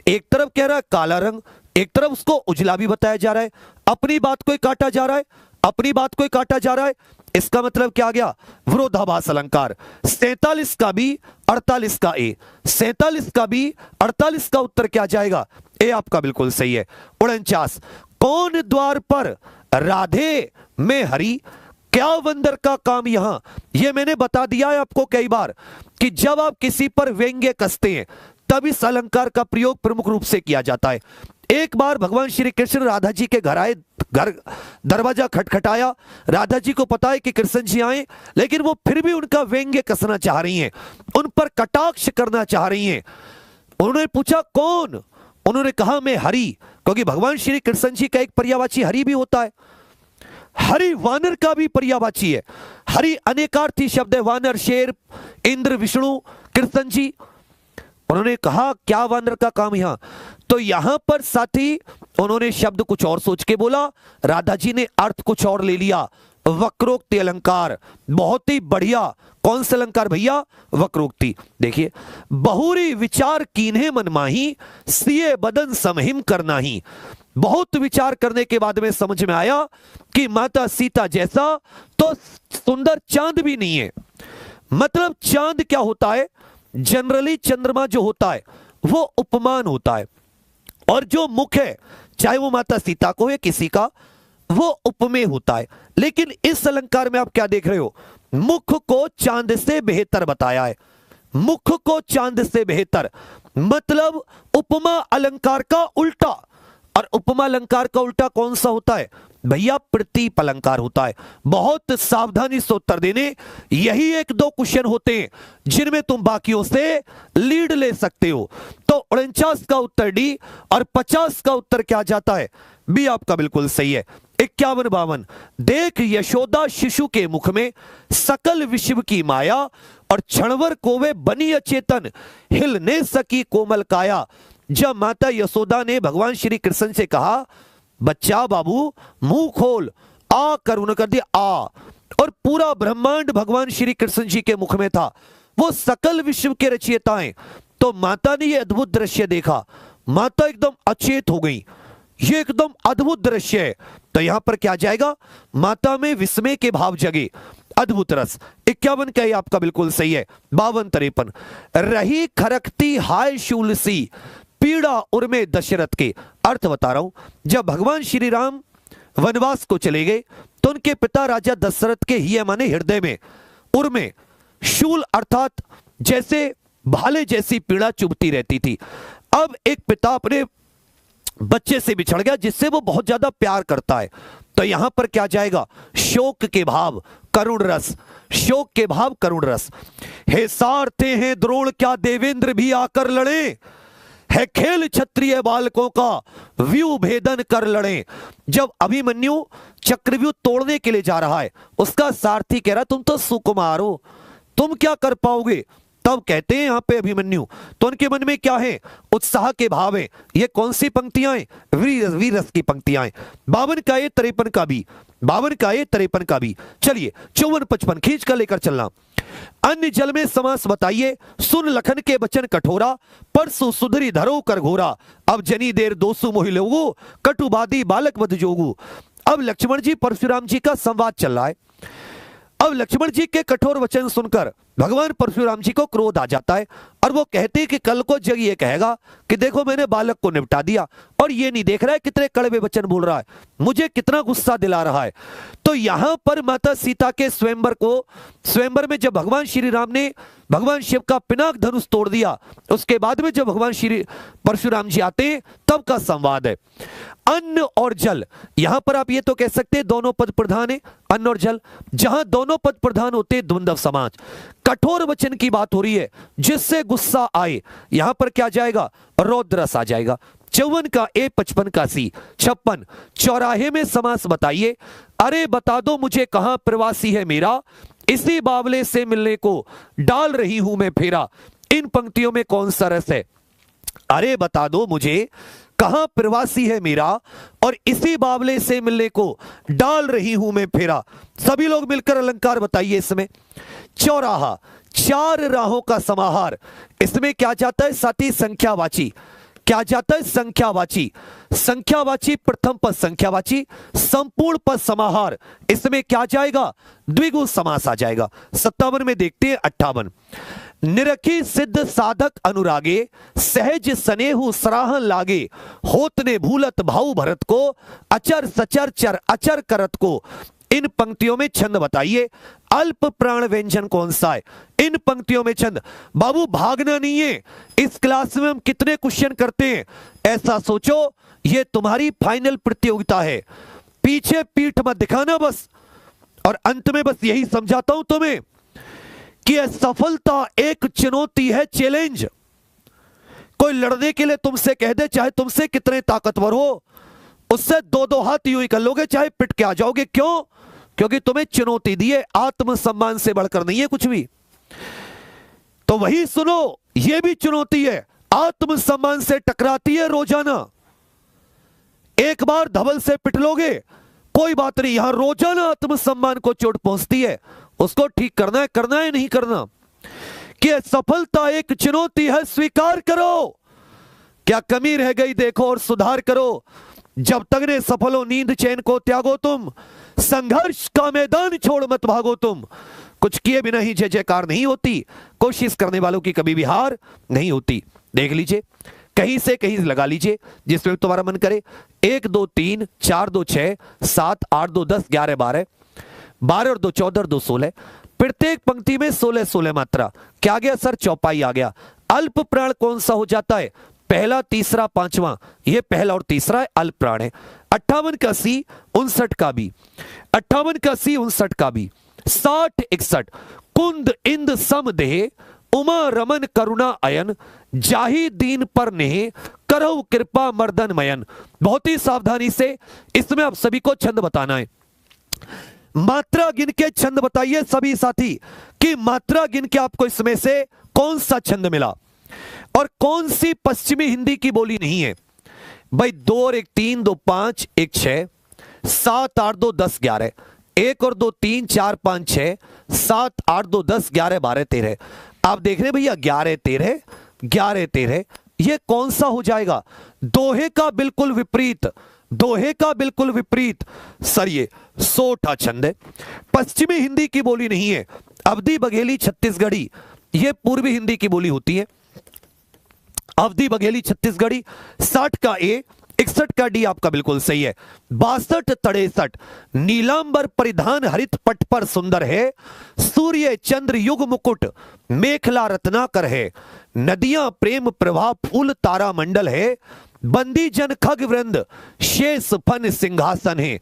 एक तरफ कह रहा है काला रंग, एक तरफ उसको उजला भी बताया जा रहा है। अपनी बात को काटा जा रहा है, अपनी बात को काटा जा रहा है। इसका मतलब क्या आ गया, विरोधाभास अलंकार। 47 का बी, 48 का ए। 47 का बी, 48 का उत्तर क्या जाएगा, ए आपका बिल्कुल सही है। 49। कौन द्वार पर राधे में हरि, क्या वंदर का काम यहां। यह मैंने बता दिया है आपको कई बार कि जब आप किसी पर व्यंग्य कसते हैं तब इस अलंकार का प्रयोग प्रमुख रूप से किया जाता है। एक बार भगवान श्री कृष्ण राधा जी के घर आए, घर दरवाजा खटखटाया, राधा जी को पता है कि कृष्ण जी आए, लेकिन वो फिर भी उनका व्यंग्य कसना चाह रही हैं, उन पर कटाक्ष करना चाह रही हैं। उन्होंने पूछा कौन, उन्होंने कहा मैं हरि, क्योंकि भगवान श्री कृष्ण जी का एक पर्यायवाची हरि भी होता है। हरि वानर का भी पर्यायवाची है। हरि अनेकार्थी शब्द है, वानर, शेर, इंद्र, विष्णु, कृष्ण जी। उन्होंने कहा क्या वानर का काम यहां। तो यहां पर साथी उन्होंने शब्द कुछ और सोच के बोला, राधा जी ने अर्थ कुछ और ले लिया। वक्रोक्ति अलंकार, बहुत ही बढ़िया। कौन सा अलंकार भैया, वक्रोक्ति। देखिए, बहुरी विचार कीन्हे मन माही, सिए बदन समहिम करना ही। बहुत विचार करने के बाद में समझ में आया कि माता सीता जैसा तो सुंदर चांद भी नहीं है, मतलब चांद क्या होता है, जनरली चंद्रमा जो होता है वो उपमान होता है, और जो मुख है चाहे वो माता सीता को है किसी का, वो उपमेय होता है। लेकिन इस अलंकार में आप क्या देख रहे हो, मुख को चांद से बेहतर बताया है, मुख को चांद से बेहतर, मतलब उपमा अलंकार का उल्टा। और उपमा अलंकार का उल्टा कौन सा होता है भैया, प्रतीप अलंकार होता है। बहुत सावधानी से उत्तर देने, यही एक दो क्वेश्चन होते हैं जिनमें तुम बाकियों से लीड ले सकते हो। तो 49 का उत्तर डी और 50 का उत्तर क्या जाता है, बी आपका बिल्कुल सही है। 51 52, देख यशोदा शिशु के मुख में सकल विश्व की माया, और क्षणवर को वे बनी अचेतन, हिल ने सकी कोमल काया। जब माता यशोदा ने भगवान श्री कृष्ण से कहा बच्चा बाबू मुंह खोल, आ कर उन्होंने कर दिया आ, और पूरा ब्रह्मांड भगवान श्री कृष्ण जी के मुख में था, वो सकल विश्व के रचयिता हैं। तो माता ने ये अद्भुत दृश्य देखा, माता एकदम अचेत हो गई, ये एकदम अद्भुत दृश्य है। तो यहां पर क्या जाएगा, माता में विस्मय के भाव जगे, अद्भुत रस। 51 का ये आपका बिल्कुल सही है। 52 53, रही खरकती हाय शूल सी, पीड़ा उर्मे दशरथ के। अर्थ बता रहा हूं, जब भगवान श्री राम वनवास को चले गए तो उनके पिता राजा दशरथ के ही माने हृदय में उर्मे, शूल अर्थात जैसे भाले जैसी पीड़ा चुभती रहती थी। अब एक पिता अपने बच्चे से बिछड़ गया जिससे वो बहुत ज्यादा प्यार करता है, तो यहां पर क्या जाएगा, शोक के भाव करुण रस, शोक के भाव करुण रस। हे सारथे हैं द्रोण क्या देवेंद्र भी आकर लड़े, है खेल क्षत्रिय बालकों का व्यू भेदन कर लड़े। जब अभिमन्यु चक्रव्यूह तोड़ने के लिए जा रहा है, उसका सारथी कह रहा तुम तो सुकुमार हो, तुम क्या कर पाओगे। तब कहते हैं यहां पे अभिमन्यु, तो उनके मन में क्या है, उत्साह के भाव है। ये कौन सी पंक्तियां हैं, वीर रस की पंक्तियां हैं। 52 का ये 53 का भी, 52 का ये 53 का भी। चलिए 54 55 खींच कर लेकर चलना। अन्य जल में समास बताइए, सुन लखन के बचन कठोरा, परसु सुधरी धरो कर घोरा, अब जनी देर दोसु मोहि लोगु, कटुबादी बालक वध जोगु। अब लक्ष्मण जी परशुराम जी का संवाद चल रहा है। अब लक्ष्मण जी के कठोर वचन सुनकर भगवान परशुराम जी को क्रोध आ जाता है, और वो कहते हैं कि कल को जग ये कहेगा कि देखो मैंने बालक को निपटा दिया, और ये नहीं देख रहा है कितने कड़वे वचन बोल रहा है, मुझे कितना गुस्सा दिला रहा है। तो यहां पर माता सीता के स्वयंवर में जब भगवान श्री राम ने भगवान शिव का पिनाक धनुष तोड़ दिया, उसके बाद में जब भगवान श्री परशुराम जी आते हैं तब का संवाद है। अन्न और जल, यहां पर आप ये तो कह सकते हैं दोनों पद प्रधान है, अन्न और जल। जहां दोनों पद प्रधान होते हैं द्वंद्व समाज, कठोर वचन की बात हो रही है जिससे गुस्सा आए, यहां पर क्या जाएगा, रौद्रस आ जाएगा। 54 का ए 55 का सी। 56 चौराहे में समास बताइए, अरे बता दो मुझे कहां प्रवासी है मेरा, इसी बावले से मिलने को डाल रही हूं मैं फेरा। इन पंक्तियों में कौन सा रस है, अरे बता दो मुझे कहां प्रवासी है मेरा, और इसी बावले से मिलने को डाल रही हूं मैं फेरा। सभी लोग मिलकर अलंकार बताइए इसमें। चौराहा, चार राहों का समाहार, इसमें क्या जाता है साथी, संख्यावाची। क्या जाता है, संख्यावाची। संख्यावाची प्रथम पद संख्यावाची, संपूर्ण पद समाहार, इसमें क्या जाएगा, द्विगु समास आ जाएगा। 57 में देखते हैं 58, निरखी सिद्ध साधक अनुरागे, सहज स्नेहु सराहन लागे, होत ने भूलत भाऊ भरत को, अचर सचर चर अचर करत को। इन पंक्तियों में छंद बताइए, अल्प प्राण व्यंजन कौन सा है। इन पंक्तियों में छंद, बाबू भागना नहीं है, इस क्लास में हम कितने क्वेश्चन करते हैं ऐसा सोचो, ये तुम्हारी फाइनल प्रतियोगिता है, पीछे पीठ मत दिखाना बस। और अंत में बस यही समझाता हूं तुम्हें कि सफलता एक चुनौती है, चैलेंज। कोई लड़ने के लिए तुमसे कह दे चाहे तुमसे कितने ताकतवर हो, उससे दो दो हाथ यूं ही कर लोगे, चाहे पिट के आ जाओगे। क्यों, क्योंकि तुम्हें चुनौती दी है, आत्मसम्मान से बढ़कर नहीं है कुछ भी। तो वही सुनो, यह भी चुनौती है, आत्मसम्मान से टकराती है रोजाना। एक बार धवल से पिट लोगे कोई बात नहीं, यहां रोजाना आत्मसम्मान को चोट पहुंचती है, उसको ठीक करना है नहीं करना। कि सफलता एक चुनौती है, स्वीकार करो, क्या कमी रह गई देखो और सुधार करो। जब तक ने सफल हो नींद चैन को त्यागो तुम, संघर्ष का मैदान छोड़ मत भागो तुम, कुछ किए बिना ही जय जयकार नहीं होती, कोशिश करने वालों की कभी भी हार नहीं होती। देख लीजिए, कहीं से कहीं लगा लीजिए जिसमें तुम्हारा मन करे। 1 2 3 4 2 6 7 8 2 10 11 12, 12 और 2 14 और 2 16। प्रत्येक पंक्ति में 16 16 मात्रा। क्या आ गया सर? चौपाई आ गया। अल्प प्राण कौन सा हो जाता है? पहला, तीसरा, पांचवा। ये पहला और तीसरा अल्प प्राण है। 58 का सी 59 का भी, 58 का सी 59 का भी, 60 61। कुंद इंद सम देह उमा रमन करुणा अयन, जाहि दीन पर नेह करहु कृपा मर्दन मयन। बहुत ही सावधानी से इसमें आप सभी को छंद बताना है। मात्रा गिन के छंद बताइए सभी साथी कि मात्रा गिन के आपको इसमें से कौन सा छंद मिला और कौन सी पश्चिमी हिंदी की बोली नहीं है। भाई 2 और 1 3 2 5 1 6 7 8 2 10 11, 1 और 2 3 4 5 6 7 8 2 10 11 12 13। आप देख रहे हैं भैया 11 13 11 13, ये कौन सा हो जाएगा? दोहे का बिल्कुल विपरीत, दोहे का बिल्कुल विपरीत। सर ये सोठा छंद है, पश्चिमी हिंदी की बोली नहीं है। अवधी बघेली छत्तीसगढ़ी ये पूर्वी हिंदी की बोली होती है। अवधी बघेली छत्तीसगढ़ी। 60 का ए 61 का डी आपका बिल्कुल सही है। 62 63 नीलांबर परिधान हरित पट पर सुंदर है, सूर्य चंद्र युग मुकुट मेखला रत्नाकर है, नदियां प्रेम प्रवाह फूल तारा मंडल है, बंदी जन खग वृंद शेष फन सिंहासन है।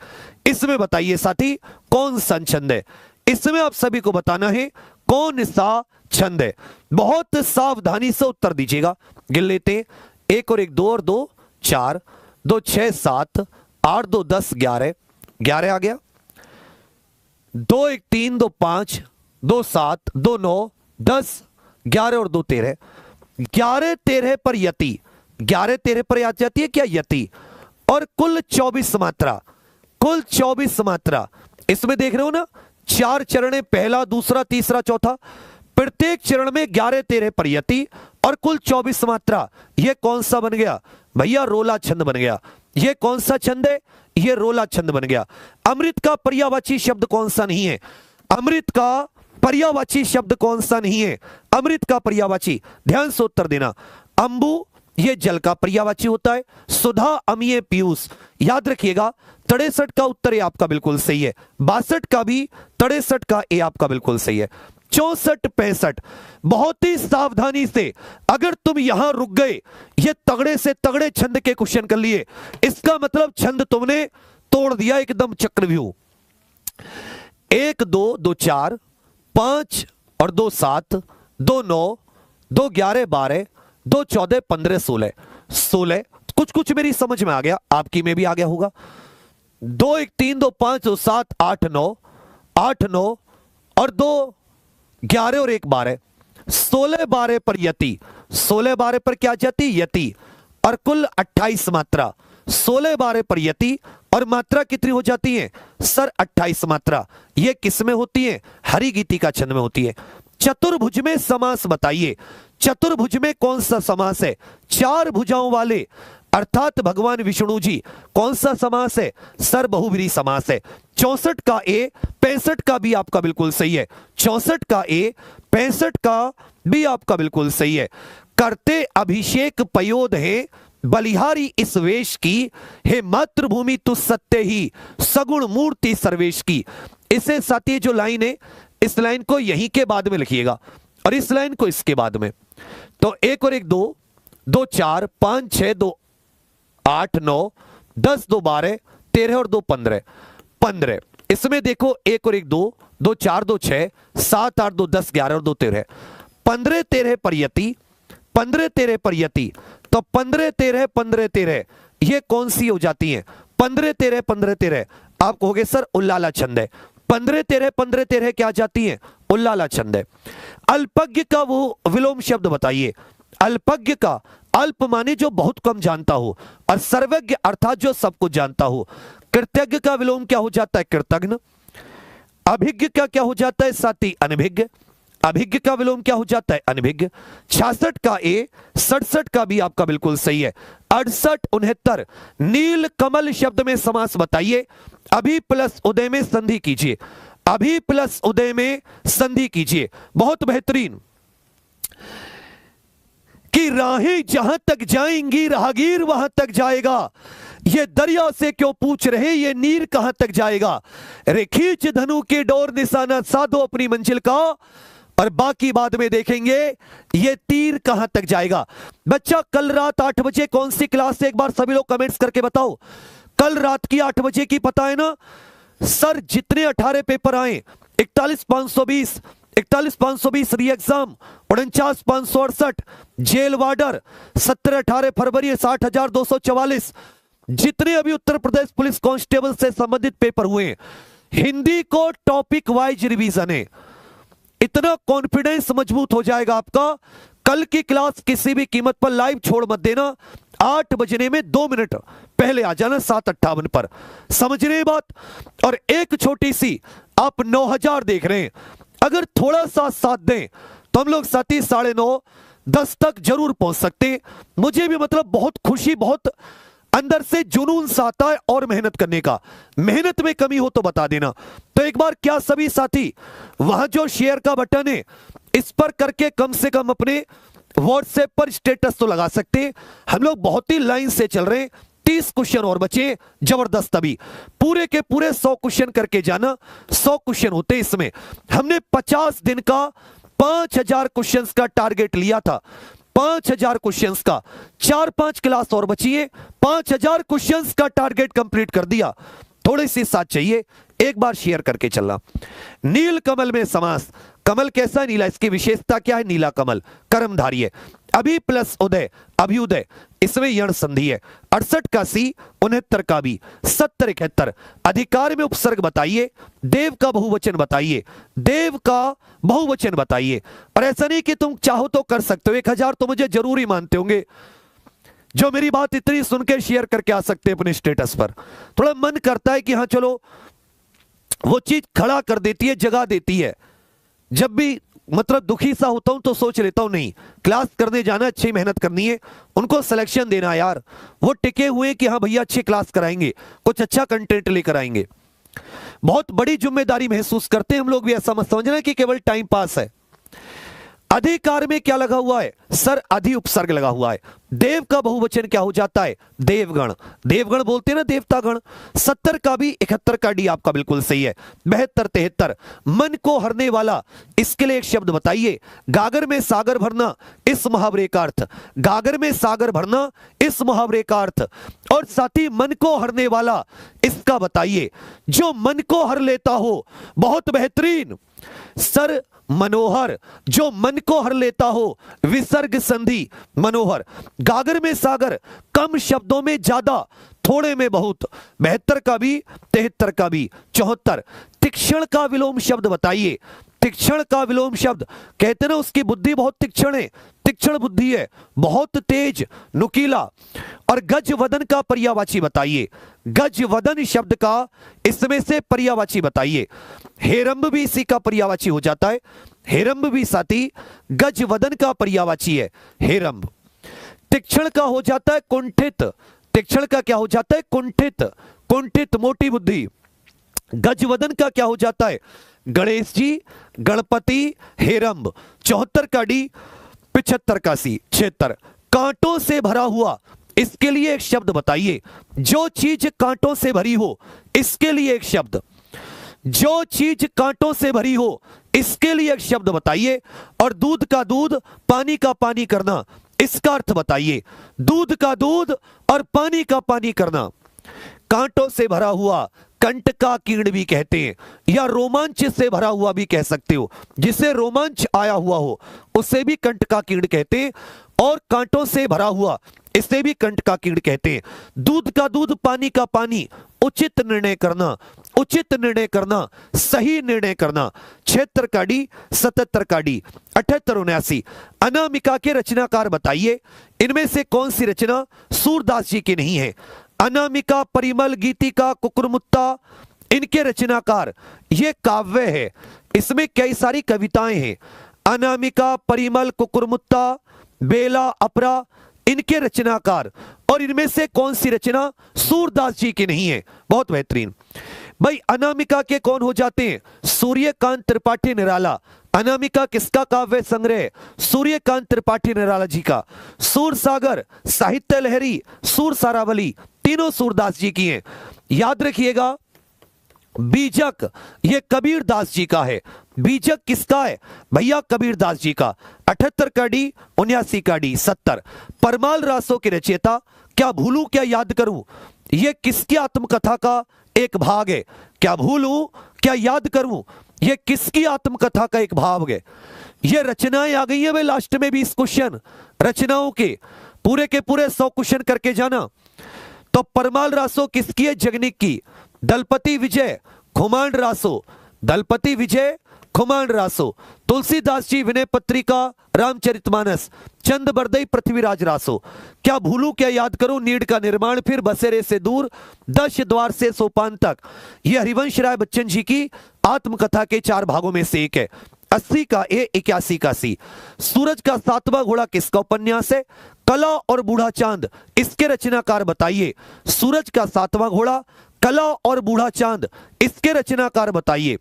इसमें बताइए साथी कौन सा छंद है? इसमें आप सभी को बताना है कौन सा छंद है। बहुत सावधानी से उत्तर दीजिएगा। गिन लेते हैं। 1 और 1 2 और 2 4 2 6 7 8 2 10 11 11 आ गया। 2 1 3 2 5 2 7 2 9 10 11 और 2 13। 11 13 पर यति, 11 13 पर आ जाती है क्या यति, और कुल 24 मात्रा, कुल 24 मात्रा। इसमें देख रहे हो ना 4 चरण, पहला दूसरा तीसरा चौथा, प्रत्येक चरण में 11 13 पर यति और कुल 24 मात्रा। यह कौन सा बन गया भैया? रोला छंद बन गया। यह कौन सा छंद है? यह रोला छंद बन गया। अमृत का पर्यायवाची शब्द कौन सा नहीं है? अमृत का पर्यायवाची शब्द कौन सा नहीं है? अमृत का पर्यायवाची, ध्यान से उत्तर देना। अंबु ये जल का पर्यायवाची होता है। सुधा अमीय पीयूष, याद रखिएगा। 63 का उत्तर ए आपका बिल्कुल सही है। 62 का भी, 63 का ए आपका बिल्कुल सही है। 64 65 बहुत ही सावधानी से अगर तुम यहां रुक गए, ये तगड़े से तगड़े छंद के क्वेश्चन कर लिए, इसका मतलब छंद तुमने तोड़ दिया एकदम चक्रव्यूह। 1 2 2 4 5 और 2 7 2 9 2 11 12 2 14 15 16 16। कुछ कुछ मेरी समझ में आ गया, आपकी में भी आ गया होगा। 2 1 3 2 5 2 7 8 9 8 9 और 2 11 और 1 12। 16 12 पर यति, 16 12 पर क्या जाती? यति, और कुल 28 मात्रा। 16 12 पर यति और मात्रा कितनी हो जाती है सर? 28 मात्रा। ये किस में होती है? हरिगीति का छंद में होती है। चतुर्भुज में समास बताइए। चतुर्भुज में कौन सा समास है? 4 भुजाओं वाले अर्थात भगवान विष्णु जी। कौन सा समास है सर? बहुव्रीहि समास है। 64 का ए 65 का भी आपका बिल्कुल सही है। 64 का ए 65 का भी आपका बिल्कुल सही है। करते अभिषेक पयोद है बलिहारी इस वेश की, हे मातृभूमि तु सत्य ही सगुण मूर्ति सर्वेश की। इसे साथी जो लाइन है, इस लाइन को यहीं के बाद में लिखिएगा और इस लाइन को इसके बाद में। तो 1 और 1 2 2 4 5 6 2 8 9 10 2 12 13 और 2 15 15। इसमें देखो 1 और 1 2 2 4 2 6 7 8 2 10 11 और 2 13। 15 13 पर यति, 15 13 पर यति। तो 15 13 15 13 ये कौन सी हो जाती है? 15 13 15 13 आप कहोगे सर उल्लाला छंद है। 15 13 15 13 क्या जाती है? उल्लाला छंद है। अल्पज्ञ का वो विलोम शब्द बताइए। अल्पज्ञ का, अल्प माने जो बहुत कम जानता हो, और सर्वज्ञ अर्थात जो सब कुछ जानता हो। कृतज्ञ का विलोम क्या हो जाता है? कृतज्ञ। अभिज्ञ का क्या हो जाता है साथी? अनभिज्ञ। अभिज्ञ का विलोम क्या हो जाता है? अनभिज्ञ। 66 का ए 67 का भी आपका बिल्कुल सही है। 68 69 नील कमल शब्द में समास बताइए। अभी प्लस उदय में संधि कीजिए। अभी प्लस उदय में संधि कीजिए। बहुत बेहतरीन। कि राहें जहां तक जाएंगी राहगीर वहां तक जाएगा, ये दरिया से क्यों पूछ रहे ये नीर कहां तक जाएगा। रे खींच धनु के डोर निशाना साधो अपनी मंजिल का, और बाकी बाद में देखेंगे ये तीर कहां तक जाएगा। बच्चा कल रात 8 बजे कौन सी क्लास से, एक बार सभी लोग कमेंट्स करके बताओ। कल रात की 8 बजे की पता है ना सर? जितने 18 पेपर आए 41,520, 41,520 री एग्जाम, 49,568 जेल वार्डर, 17-18 फरवरी 60,244, जितने अभी उत्तर प्रदेश पुलिस कांस्टेबल से संबंधित पेपर हुए, हिंदी को टॉपिक वाइज रिवीजन है। इतना कॉन्फिडेंस मजबूत हो जाएगा आपका। कल की क्लास किसी भी कीमत पर लाइव छोड़ मत देना। 8 बजने में 2 मिनट पहले आ जाना 7:58 पर, समझ रहे बात। और एक छोटी सी, आप 9,000 देख रहे हैं, अगर थोड़ा सा साथ दें तो हम लोग 7, 9:30, 10 तक जरूर पहुंच सकते। मुझे भी मतलब बहुत खुशी, बहुत अंदर से जुनून सा आता है और मेहनत करने का। मेहनत में कमी हो तो बता देना। तो एक बार क्या सभी साथी वहां जो शेयर का बटन है इस पर करके कम से कम अपने व्हाट्सएप पर स्टेटस तो लगा सकते हैं। हम लोग बहुत ही लाइन से चल रहे हैं। 30 क्वेश्चन और बचे, जबरदस्त। अभी पूरे के पूरे 100 क्वेश्चन करके जाना। 100 क्वेश्चन होते इसमें। हमने 50 दिन का 5,000 क्वेश्चंस का टारगेट लिया था। 5,000 क्वेश्चंस का 4-5 क्लास और बची है। 5,000 क्वेश्चंस का टारगेट कंप्लीट कर दिया। थोड़ी सी साथ चाहिए, एक बार शेयर करके चलना। नील कमल में समास, कमल कैसा है नीला, इसकी विशेषता क्या है? नीला कमल कर्मधारी है। अभी प्लस उदय, अभ्युदय, इसमें यण संधि है। 68 का सी, 69 का बी, 70, 71। अधिकार में उपसर्ग बताइए, देव का बहुवचन बताइए, देव का बहुवचन बताइए। और ऐसा नहीं कि तुम चाहो तो कर सकते हो। 1,000 तो मुझे जरूरी मानते होंगे जो मेरी बात इतनी सुन के शेयर करके आ सकते हैं अपने स्टेटस पर। थोड़ा मन करता है कि हाँ चलो, वो चीज खड़ा कर देती है, जगा देती है। जब भी मतलब दुखी सा होता हूं तो सोच लेता हूं नहीं, क्लास करने जाना, अच्छी मेहनत करनी है, उनको सिलेक्शन देना यार। वो टिके हुए कि हाँ भैया अच्छी क्लास कराएंगे, कुछ अच्छा कंटेंट लेकर आएंगे। बहुत बड़ी जिम्मेदारी महसूस करते हैं हम लोग भी। ऐसा मत समझना कि केवल टाइम पास है। अधिकार में क्या लगा हुआ है सर? अधि उपसर्ग लगा हुआ है। देव का बहुवचन क्या हो जाता है? देवगण। देवगण बोलते हैं ना, देवतागण। 70 का भी, 71 का डी आपका बिल्कुल सही है। 72, 73। मन को हरने वाला, इसके लिए एक शब्द बताइए। गागर में सागर भरना, इस मुहावरे का अर्थ। गागर में सागर भरना, इस मुहावरे का अर्थ। और साथ ही मन को हरने वाला, इसका बताइए। जो मन को हर लेता हो, बहुत बेहतरीन सर। मनोहर, जो मन को हर लेता हो, विसर्ग संधि मनोहर। गागर में सागर, कम शब्दों में ज्यादा, थोड़े में बहुत। 72 का भी, 73 का भी, 74। तीक्ष्ण का विलोम शब्द बताइए। तीक्ष्ण का विलोम शब्द, कहते ना उसकी बुद्धि बहुत तीक्ष्ण है, तीक्ष्ण बुद्धि है, बहुत तेज, नुकीला। और गजवदन का पर्यायवाची बताइए। गजवदन शब्द का इसमें से पर्यायवाची बताइए। हेरंब भी इसी का पर्यायवाची हो जाता है। हेरंब भी साथी गजवदन का पर्यायवाची है, हेरंब। तीक्ष्ण का हो जाता है कुंठित। तीक्ष्ण का क्या हो जाता है? कुंठित। कुंठित, मोटी बुद्धि। गजवदन का क्या हो जाता है? गणेश जी, गणपति, हेरंब। 74 का डी, 75 का सी, 76। कांटों से भरा हुआ, इसके लिए एक शब्द बताइए। जो चीज कांटों से भरी हो, इसके लिए एक शब्द। जो चीज कांटों से भरी हो, इसके लिए एक शब्द बताइए। और दूध का दूध, पानी का पानी करना, इसका अर्थ बताइए। दूध का दूध और पानी का पानी करना। कांटों से भरा हुआ, कंट का कीर्ण भी कहते हैं, या रोमांच से भरा हुआ भी कह सकते हो। जिसे रोमांच आया हुआ हो उसे भी कंट का कीर्ण कहते हैं। और कांटों से भरा हुआ, इसे भी कंट का कीर्ण कहते हैं। दूध का दूध, पानी का पानी, उचित निर्णय करना, उचित निर्णय करना, सही निर्णय करना। 76 का डी, 77 का डी, 78, 79। अनामिका के रचनाकार बताइए। इनमें से कौन सी रचना सूरदास जी की नहीं है? अनामिका, परिमल, गीतिका, कुकुरमुत्ता, इनके रचनाकार। ये काव्य है, इसमें कई सारी कविताएं हैं। अनामिका, परिमल, कुकुरमुत्ता, बेला, अपरा, इनके रचनाकार। और इनमें से कौन सी रचना सूरदास जी की नहीं है? बहुत बेहतरीन। भाई अनामिका के कौन हो जाते हैं? सूर्यकांत त्रिपाठी निराला। अनामिका किसका काव्य संग्रह? सूर्यकांत त्रिपाठी निराला जी का। सूरसागर, साहित्य लहरी, सूर सारावली, तीनों सूरदास जी की हैं। याद रखिएगा बीजक ये कबीर दास जी का है। बीजक किसका है भैया? कबीर दास जी का। 78 का डी, 79 का डी, 70। परमाल रासों के रचयिता, क्या भूलूं क्या याद करूं, ये किसकी आत्मकथा का एक भाग है? क्या भूलूं क्या याद करूं, ये किसकी आत्मकथा का एक भाग है? ये रचनाएं आ गई है भाई लास्ट में 20 क्वेश्चन रचनाओं के पूरे 100 क्वेश्चन करके जाना। तो परमाल रासो किसकी है? जगनिक की। दलपति विजय, खुमांड रासो, दलपति विजय, खुमांड रासो। तुलसीदास जी विनय पत्रिका, रामचरितमानस, चंद बरदई, पृथ्वीराज रासो। क्या भूलूं क्या याद करूं, नीड का निर्माण, फिर बसेरे से दूर, 10 द्वार से सोपान तक। यह हरिवंश राय बच्चन जी की आत्मकथा के 4 भागों में से एक है। 80 का ए, 81 का सी। सूरज का 7वां घोड़ा किसका उपन्यास है? कला और बूढ़ा चांद, इसके रचनाकार बताइए। सूरज का 7वां घोड़ा, कला और बूढ़ा चांद, इसके रचनाकार बताइए।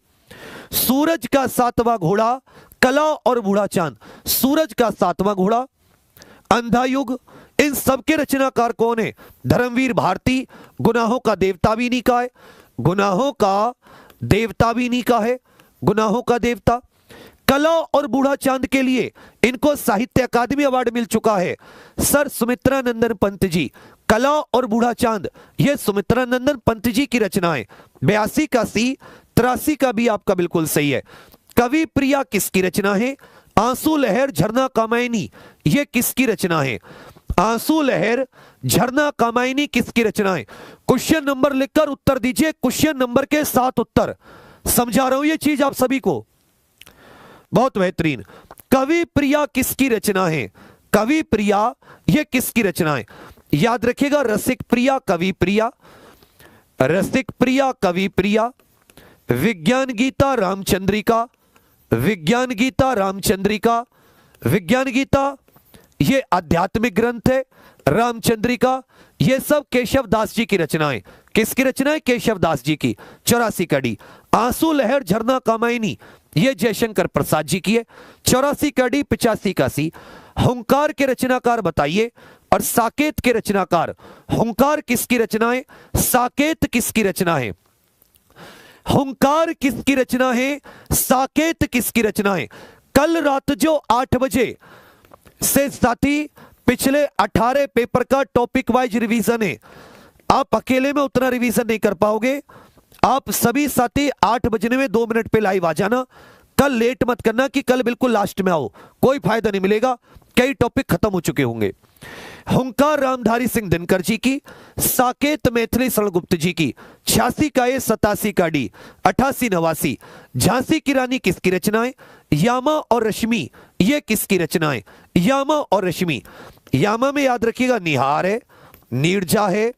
सूरज का 7वां घोड़ा, कला और बूढ़ा चांद। सूरज का 7वां घोड़ा, अंधा युग, इन सबके रचनाकार कौन है? धर्मवीर भारती। गुनाहों का देवता भी इन्हीं का है। गुनाहों का देवता भी इन्हीं का है। गुनाहों का देवता। कला और बूढ़ा चांद के लिए इनको साहित्य अकादमी अवार्ड मिल चुका है। सर सुमित्रा नंदन पंत जी। कला और बूढ़ा चांद ये सुमित्रा नंदन पंत जी की रचना है। 82 का सी, 83 का भी आपका बिल्कुल सही है। कवि प्रिया किसकी रचना है? आंसू लहर, झरना कामायनी, ये किसकी रचना है? आंसू लहर, झरना कामायनी किसकी रचना है? क्वेश्चन नंबर लिखकर उत्तर दीजिए। क्वेश्चन नंबर के 7 उत्तर समझा रहा हूं ये चीज आप सभी को। बहुत बेहतरीन। कवि प्रिया किसकी रचना है? कवि प्रिया ये किसकी रचना है? याद रखिएगा रसिक प्रिया, कवि प्रिया, रसिक प्रिया, कवि प्रिया। विज्ञान गीता, रामचंद्रिका, विज्ञान गीता, रामचंद्रिका। विज्ञान गीता ये आध्यात्मिक ग्रंथ है। रामचंद्रिका ये सब केशव दास जी की रचनाएं। किसकी रचनाएं? केशव दास जी की। 84 का डी। आंसू लहर, झरना कामायनी ये जयशंकर प्रसाद जी की है। 84 का डी, 85 का सी। हुंकार के रचनाकार बताइए और साकेत के रचनाकार। हुंकार किसकी रचना है? साकेत किसकी रचना है? हुंकार किसकी रचना है? साकेत किसकी रचना है? कल रात जो 8 बजे से साथी पिछले 18 पेपर का टॉपिक वाइज रिवीजन है। आप अकेले में उतना रिवीजन नहीं कर पाओगे। आप सभी साथी 8 बजने में 2 मिनट पे लाइव आ जाना। कल लेट मत करना कि कल बिल्कुल लास्ट में आओ, कोई फायदा नहीं मिलेगा, कई टॉपिक खत्म हो चुके होंगे। हुंकार रामधारी सिंह दिनकर जी की। साकेत मैथिली शरणगुप्त जी की। 86 का ए, 87 का डी, 88 89। झांसी की रानी किसकी रचना है? यामा और रश्मि ये किसकी रचना है? यामा और रश्मि। यामा में याद रखिएगा निहार है, नीरजा है,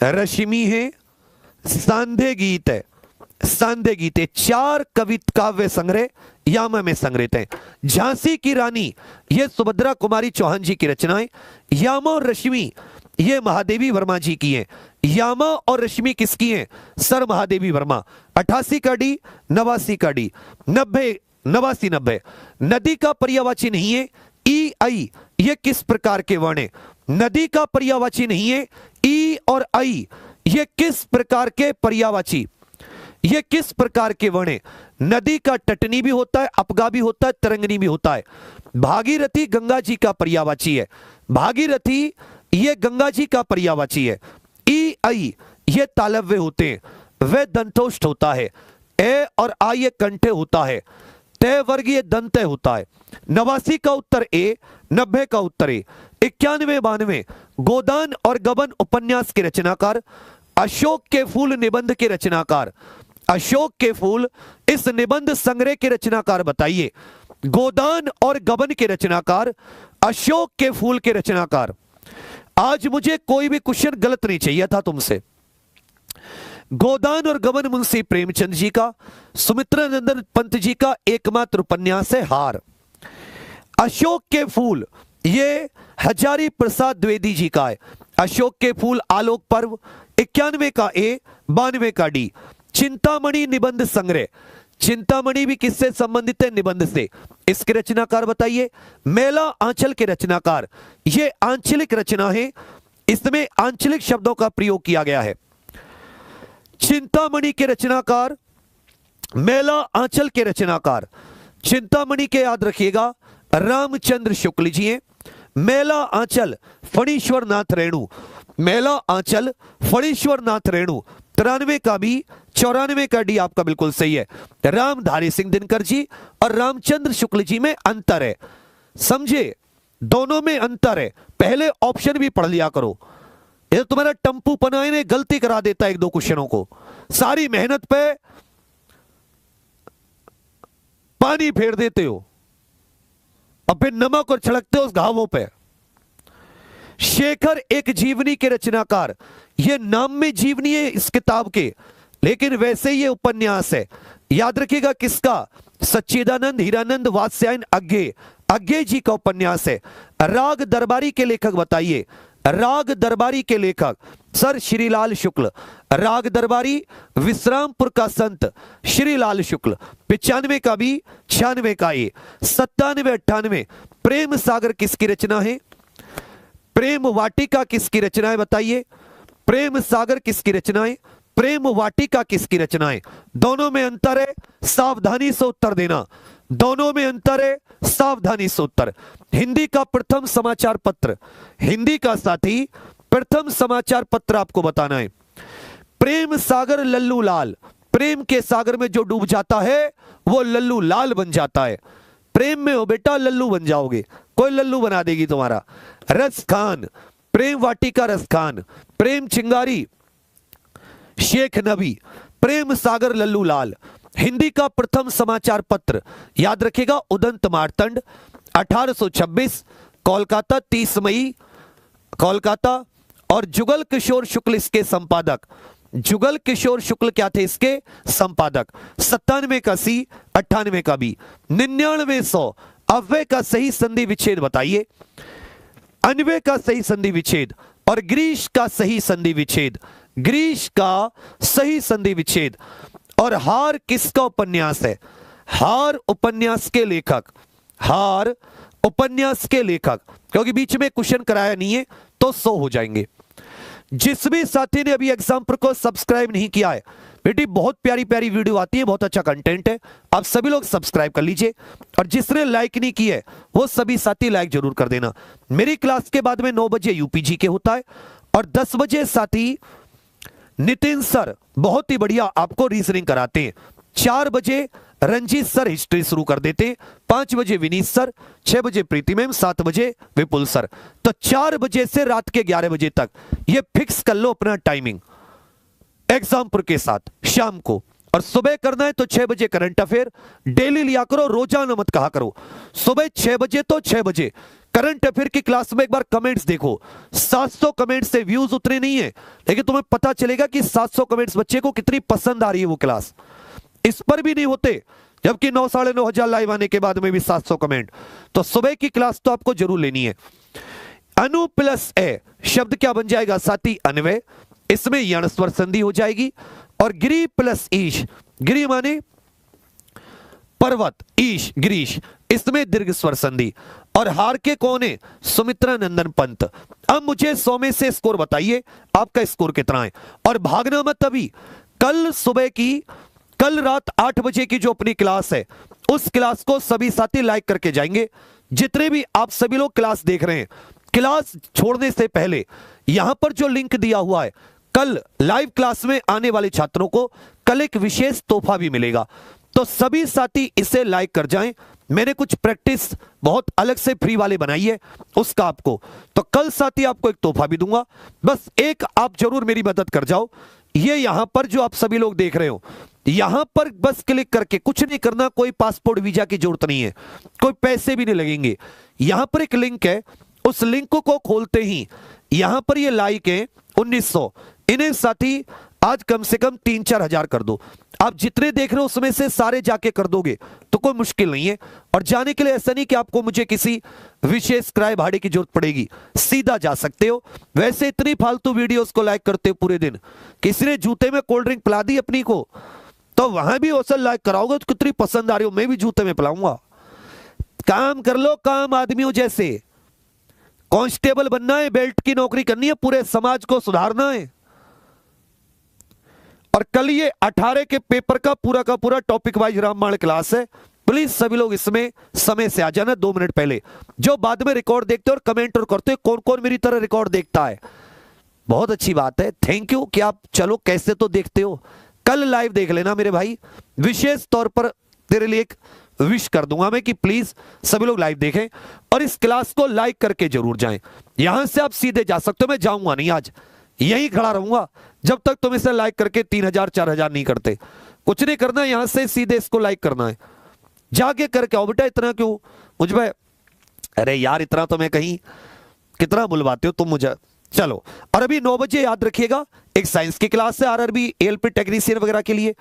रश्मि है, सांध्य गीत है। सांध्य गीत है। 4 कवित काव्य संग्रह यामा में संग्रहित है। झांसी की रानी ये सुभद्रा कुमारी चौहान जी की रचनाएं। यामा और रश्मि ये महादेवी वर्मा जी की हैं। यामा और रश्मि किसकी हैं? सर महादेवी वर्मा। 88 का डी, 89 का डी, 90 89 90। नदी का पर्यायवाची नहीं है ई आई, ये किस प्रकार के वर्ण है? नदी का पर्यायवाची नहीं है ई और आई, ये किस प्रकार के पर्यायवाची, ये किस प्रकार के वर्ण है? नदी का तटनी भी होता है, अपगा भी होता है, तरंगनी भी होता है। भागीरथी गंगा जी का पर्यायवाची है। भागीरथी ये गंगा जी का पर्यायवाची है। ई आई ये तालव्य होते हैं, वे दंतोष्ठ होता है। ए और आ ये कंठे होता है। तय वर्ग ये दंत होता है। 89 का उत्तर ए, 90 का उत्तर ए। 91 92 गोदान और गबन उपन्यास के रचनाकार। अशोक के फूल निबंध के रचनाकार। अशोक के फूल इस निबंध संग्रह के रचनाकार बताइए। गोदान और गबन के रचनाकार, अशोक के फूल के रचनाकार। आज मुझे कोई भी क्वेश्चन गलत नहीं चाहिए था तुमसे। गोदान और गबन मुंशी प्रेमचंद जी का, सुमित्रा नंदन पंत जी का एकमात्र उपन्यास है हार। अशोक के फूल ये हजारी प्रसाद द्विवेदी जी का है। अशोक के फूल आलोक पर्व 91 का ए, 92 का डी। चिंतामणि निबंध संग्रह, चिंतामणि भी किससे संबंधित है? निबंध से। इसके रचनाकार बताइए। मेला आंचल के रचनाकार, ये आंचलिक रचना है, इसमें आंचलिक शब्दों का प्रयोग किया गया है। चिंतामणि के रचनाकार, मेला आंचल के रचनाकार, चिंतामणि के याद रखिएगा रामचंद्र शुक्ल जी हैं। मेला आंचल फणीश्वर नाथ रेणु, मेला आंचल फणीश्वर नाथ रेणु, 93 का बी, 94 का डी आपका बिल्कुल सही है। रामधारी सिंह दिनकर जी और रामचंद्र शुक्ल जी में अंतर है, समझे, दोनों में अंतर है। पहले ऑप्शन भी पढ़ लिया करो, ये तुम्हारा टंपू पनाए ने गलती करा देता है एक दो क्वेश्चनों को। सारी मेहनत पे पानी फेर देते हो और फिर नमक और छिड़कते हो उस घावों पे। शेखर एक जीवनी के रचनाकार, ये नाम में जीवनी है इस किताब के, लेकिन वैसे ये उपन्यास है। याद रखिएगा किसका? सच्चिदानंद हीरानंद वात्स्यायन अज्ञे जी का उपन्यास है। राग दरबारी के लेखक बताइए, राग दरबारी के लेखक सर श्रीलाल शुक्ल। राग दरबारी विश्रामपुर का संत श्रीलाल शुक्ल। 95 का बी, 96 का ए, 97 98। प्रेम सागर किसकी रचना है? प्रेम वाटिका किसकी रचना है बताइए? प्रेम सागर किसकी रचना है? प्रेम वाटिका किसकी रचना है? दोनों में अंतर है, सावधानी से उत्तर देना, दोनों में अंतर है, सावधानी से उत्तर। हिंदी का प्रथम समाचार पत्र, हिंदी का साथी प्रथम समाचार पत्र आपको बताना है। प्रेम सागर लल्लू लाल, प्रेम के सागर में जो डूब जाता है वो लल्लू लाल बन जाता है। प्रेम में हो बेटा लल्लू बन जाओगे, कोई लल्लू बना देगी तुम्हारा। रस खान, प्रेम वाटिका रस खान। प्रेम चिंगारी शेख नबी। प्रेम सागर लल्लू लाल। हिंदी का प्रथम समाचार पत्र याद रखेगा उदंत मार्तंड, 1826 कोलकाता, 30 मई कोलकाता। और जुगल किशोर शुक्ल इसके संपादक, जुगल किशोर शुक्ल क्या थे इसके संपादक। 97 का सी, 98 का बी। 9900 अव्यय का सही संधि विच्छेद बताइए। अन्वय का सही संधि विच्छेद और ग्रीश का सही संधि विच्छेद, ग्रीश का सही संधि विच्छेद। और हार किसका उपन्यास है? हार उपन्यास के लेखक, हार उपन्यास के लेखक, क्योंकि बीच में क्वेश्चन कराया नहीं है तो 100 हो जाएंगे। जिस भी साथी ने अभी एग्जाम्पल को सब्सक्राइब नहीं किया है, बेटी बहुत प्यारी प्यारी वीडियो आती है, बहुत अच्छा कंटेंट है, आप सभी लोग सब्सक्राइब कर लीजिए। और जिसने लाइक नहीं किया है वो सभी साथी लाइक जरूर कर देना। मेरी क्लास के बाद में 9 बजे यूपीजी के होता है और 10 बजे साथी नितिन सर बहुत ही बढ़िया आपको रीजनिंग कराते हैं। 4 बजे रंजीत सर हिस्ट्री शुरू कर देते हैं, 5 बजे विनीत सर, 6 बजे प्रीति मैम, 7 बजे विपुल सर। तो 4 बजे से रात के 11 बजे तक ये फिक्स कर लो अपना टाइमिंग एग्जाम्पल के साथ शाम को। और सुबह करना है तो 6 बजे करंट अफेयर डेली लिया करो, रोजाना मत कहा करो। सुबह 6 बजे तो 6 बजे करंट अफेयर की क्लास में एक बार कमेंट्स देखो। 700 कमेंट्स से व्यूज उतरे नहीं है, लेकिन तुम्हें पता चलेगा कि 700 कमेंट्स बच्चे को कितनी पसंद आ रही है वो क्लास। इस पर भी नहीं होते, जबकि 9 साढ़े 9 हजार लाइव आने के बाद में भी 700 कमेंट। तो सुबह की क्लास तो आपको जरूर लेनी है। अनु प्लस ए शब्द क्या बन जाएगा साथी? अन्वय। इसमें यण स्वर संधि हो जाएगी। और गिरी प्लस ईश, गिरी माने पर्वत, ईश ग्रीश, इसमें दीर्घ स्वर संधि। और हार के कौन है? सुमित्रा नंदन पंत। अब मुझे 100 में से स्कोर बताइए, आपका स्कोर कितना है? और भागना मत अभी, कल सुबह की, कल रात 8 बजे की जो अपनी क्लास है उस क्लास को सभी साथी लाइक करके जाएंगे। जितने भी आप सभी लोग क्लास देख रहे हैं, क्लास छोड़ने से पहले यहां पर जो लिंक दिया हुआ है, कल लाइव क्लास में आने वाले छात्रों को कल एक विशेष तोहफा भी मिलेगा। तो सभी साथी इसे लाइक कर जाएं। मैंने कुछ प्रैक्टिस बहुत अलग से फ्री वाले बनाई है उसका आपको, तो कल साथी आपको एक तोहफा भी दूंगा। बस एक आप जरूर मेरी मदद कर जाओ। ये यहां पर जो आप सभी लोग देख रहे हो, यहां पर बस क्लिक करके, कुछ नहीं करना, कोई पासपोर्ट वीजा की जरूरत नहीं है, कोई पैसे भी नहीं लगेंगे। यहां पर एक लिंक है, उस लिंक को खोलते ही यहां पर ये लाइक है 1900, इन्हें साथी आज कम से कम 3-4 हजार कर दो। आप जितने देख रहे हो उसमें से सारे जाके कर दोगे तो कोई मुश्किल नहीं है। और जाने के लिए ऐसा नहीं कि आपको मुझे किसी विशेष किराए भाड़े की जरूरत पड़ेगी, सीधा जा सकते हो। वैसे इतनी फालतू वीडियोस को लाइक करते हो पूरे दिन, किसी ने जूते में कोल्ड ड्रिंक पिला दी अपनी को, तो वहां भी औसत लाइक कराओगे तो कितनी पसंद आ रही हो, मैं भी जूते में पिलाऊंगा। काम कर लो, काम आदमियों जैसे। कांस्टेबल बनना है, बेल्ट की नौकरी करनी है, पूरे समाज को सुधारना है। और कल ये 18 के पेपर का पूरा टॉपिक वाइज रामबाण क्लास है। प्लीज सभी लोग इसमें समय से आ जाना 2 मिनट पहले। जो बाद में रिकॉर्ड देखते हो और कमेंट और करते हो, कौन कौन मेरी तरह रिकॉर्ड देखता है, बहुत अच्छी बात है, थैंक यू कि आप चलो कैसे तो देखते हो। कल लाइव देख लेना मेरे भाई, विशेष तौर पर तेरे लिए एक विश कर दूंगा मैं कि प्लीज सभी लोग लाइव देखें और इस क्लास को लाइक करके जरूर जाएं। यहां से आप सीधे जा सकते हो, मैं जाऊंगा नहीं, आज यहीं खड़ा रहूंगा जब तक तुम इसे लाइक करके 3000 4000 नहीं करते। कुछ नहीं करना, यहां से सीधे इसको लाइक करना है, जाके करके आओ बेटा। इतना क्यों मुझ में, अरे यार इतना तो मैं कहीं कितना बुलवाते हो तुम मुझे। चलो, और अभी 9 बजे याद रखिएगा एक साइंस की क्लास है आरआरबी एएलपी टेक्नीशियन वगैरह के लिए,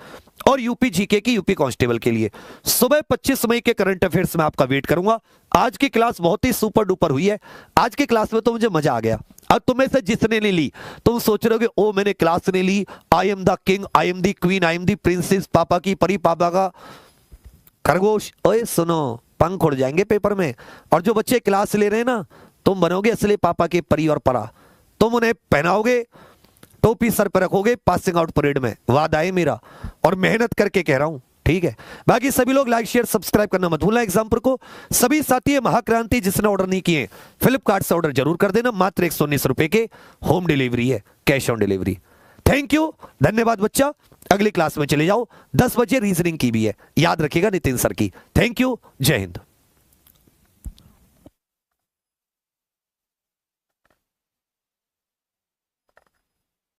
और यूपी जीके की यूपी कांस्टेबल के लिए। सुबह 25 मई के करंट अफेयर्स में आपका वेट करूंगा। आज की क्लास बहुत ही सुपर डुपर हुई है। आज की क्लास में तो मुझे मजा आ गया। अब तुम्हें से जिसने नहीं ली तुम सोच रहे हो ओ मैंने क्लास नहीं ली, I am the king, I am the queen, I am the princess, पापा की परी पापा का खरगोश। ओए सुनो, पंख उड़ जाएंगे पेपर में। और जो बच्चे क्लास ले रहे हैं ना, तुम बनोगे असली पापा के परी और परा। तुम उन्हें पहनाओगे, टोपी सर पर रखोगे पासिंग आउट परेड में, वादा है मेरा, और मेहनत करके कह रहा हूं, ठीक है। बाकी सभी लोग लाइक शेयर सब्सक्राइब करना मत भूलना एग्जाम्पल को। सभी साथी महाक्रांति जिसने ऑर्डर नहीं किए फ्लिपकार्ट से ऑर्डर जरूर कर देना, मात्र 119 रुपए के होम डिलीवरी है, cash on delivery. Thank you, धन्यवाद बच्चा। अगली क्लास में चले जाओ, 10 बजे रीजनिंग की भी है, याद रखिएगा नितिन सर की। थैंक यू, जय हिंद।